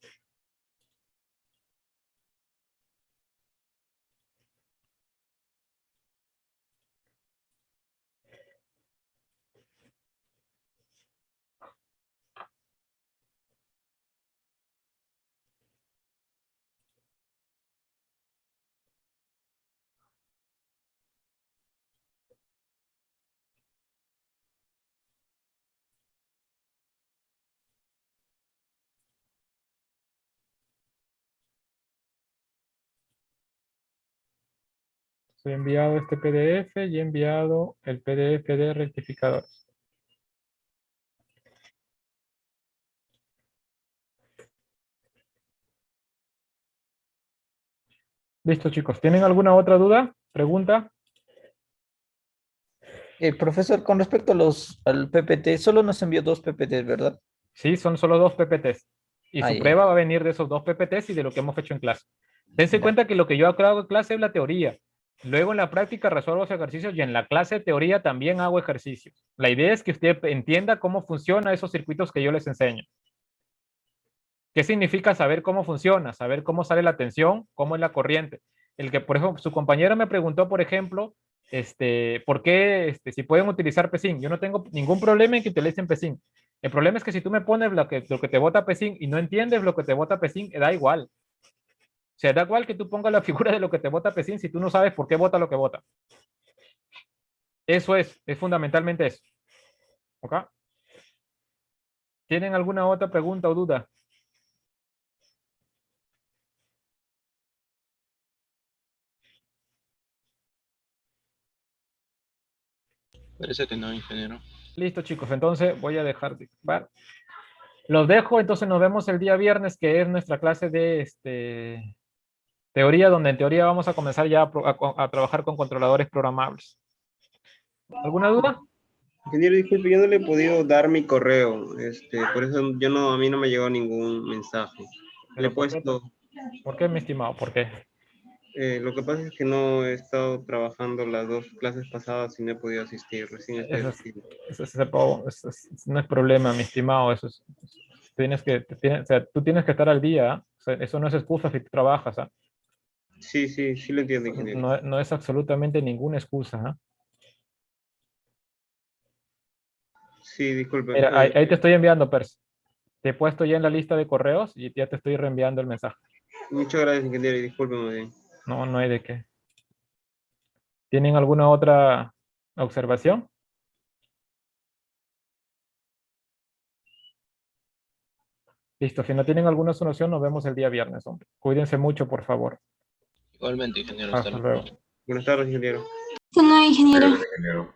He enviado este PDF y he enviado el PDF de rectificadores. Listo, chicos. ¿Tienen alguna otra duda? ¿Pregunta? Profesor, con respecto a al PPT, solo nos envió 2 PPTs, ¿verdad? Sí, son solo 2 PPTs. Y su Ya. prueba va a venir de esos 2 PPTs y de lo que hemos hecho en clase. Dense Ya. cuenta que lo que yo hago en clase es la teoría. Luego en la práctica resuelvo los ejercicios y en la clase de teoría también hago ejercicios. La idea es que usted entienda cómo funcionan esos circuitos que yo les enseño. ¿Qué significa saber cómo funciona? Saber cómo sale la tensión, cómo es la corriente. El que, por ejemplo, su compañero me preguntó, por ejemplo, ¿por qué si pueden utilizar PESIN? Yo no tengo ningún problema en que utilicen PESIN. El problema es que si tú me pones lo que te bota PESIN y no entiendes lo que te bota PESIN, da igual. O sea, da igual que tú pongas la figura de lo que te bota PESIN si tú no sabes por qué bota lo que bota. Eso es fundamentalmente eso. ¿Ok? ¿Tienen alguna otra pregunta o duda? Parece que no, ingeniero. Listo, chicos. Entonces voy a dejar de grabar. Los dejo, entonces nos vemos el día viernes, que es nuestra clase de teoría, donde en teoría vamos a comenzar ya a trabajar con controladores programables. ¿Alguna duda? Ingeniero, disculpe, yo no le he podido dar mi correo, por eso a mí no me llegó ningún mensaje. Le he puesto, ¿Por qué, mi estimado? ¿Por qué? lo que pasa es que no he estado trabajando las 2 clases pasadas y no he podido asistir, recién estoy asistiendo. No es problema, mi estimado. Eso es, o sea, tú tienes que estar al día. ¿Ah? O sea, eso no es excusa si tú trabajas. ¿Ah? Sí, lo entiendo, ingeniero. No es absolutamente ninguna excusa. ¿Ah? Sí, disculpe. Mira, ahí te estoy enviando, Pers. Te he puesto ya en la lista de correos y ya te estoy reenviando el mensaje. Muchas gracias, ingeniero, y discúlpeme bien. No, no hay de qué. ¿Tienen alguna otra observación? Listo, si no tienen alguna solución, nos vemos el día viernes, hombre. Cuídense mucho, por favor. Igualmente, ingeniero. Hasta luego. Buenas tardes, ingeniero. No, ingeniero.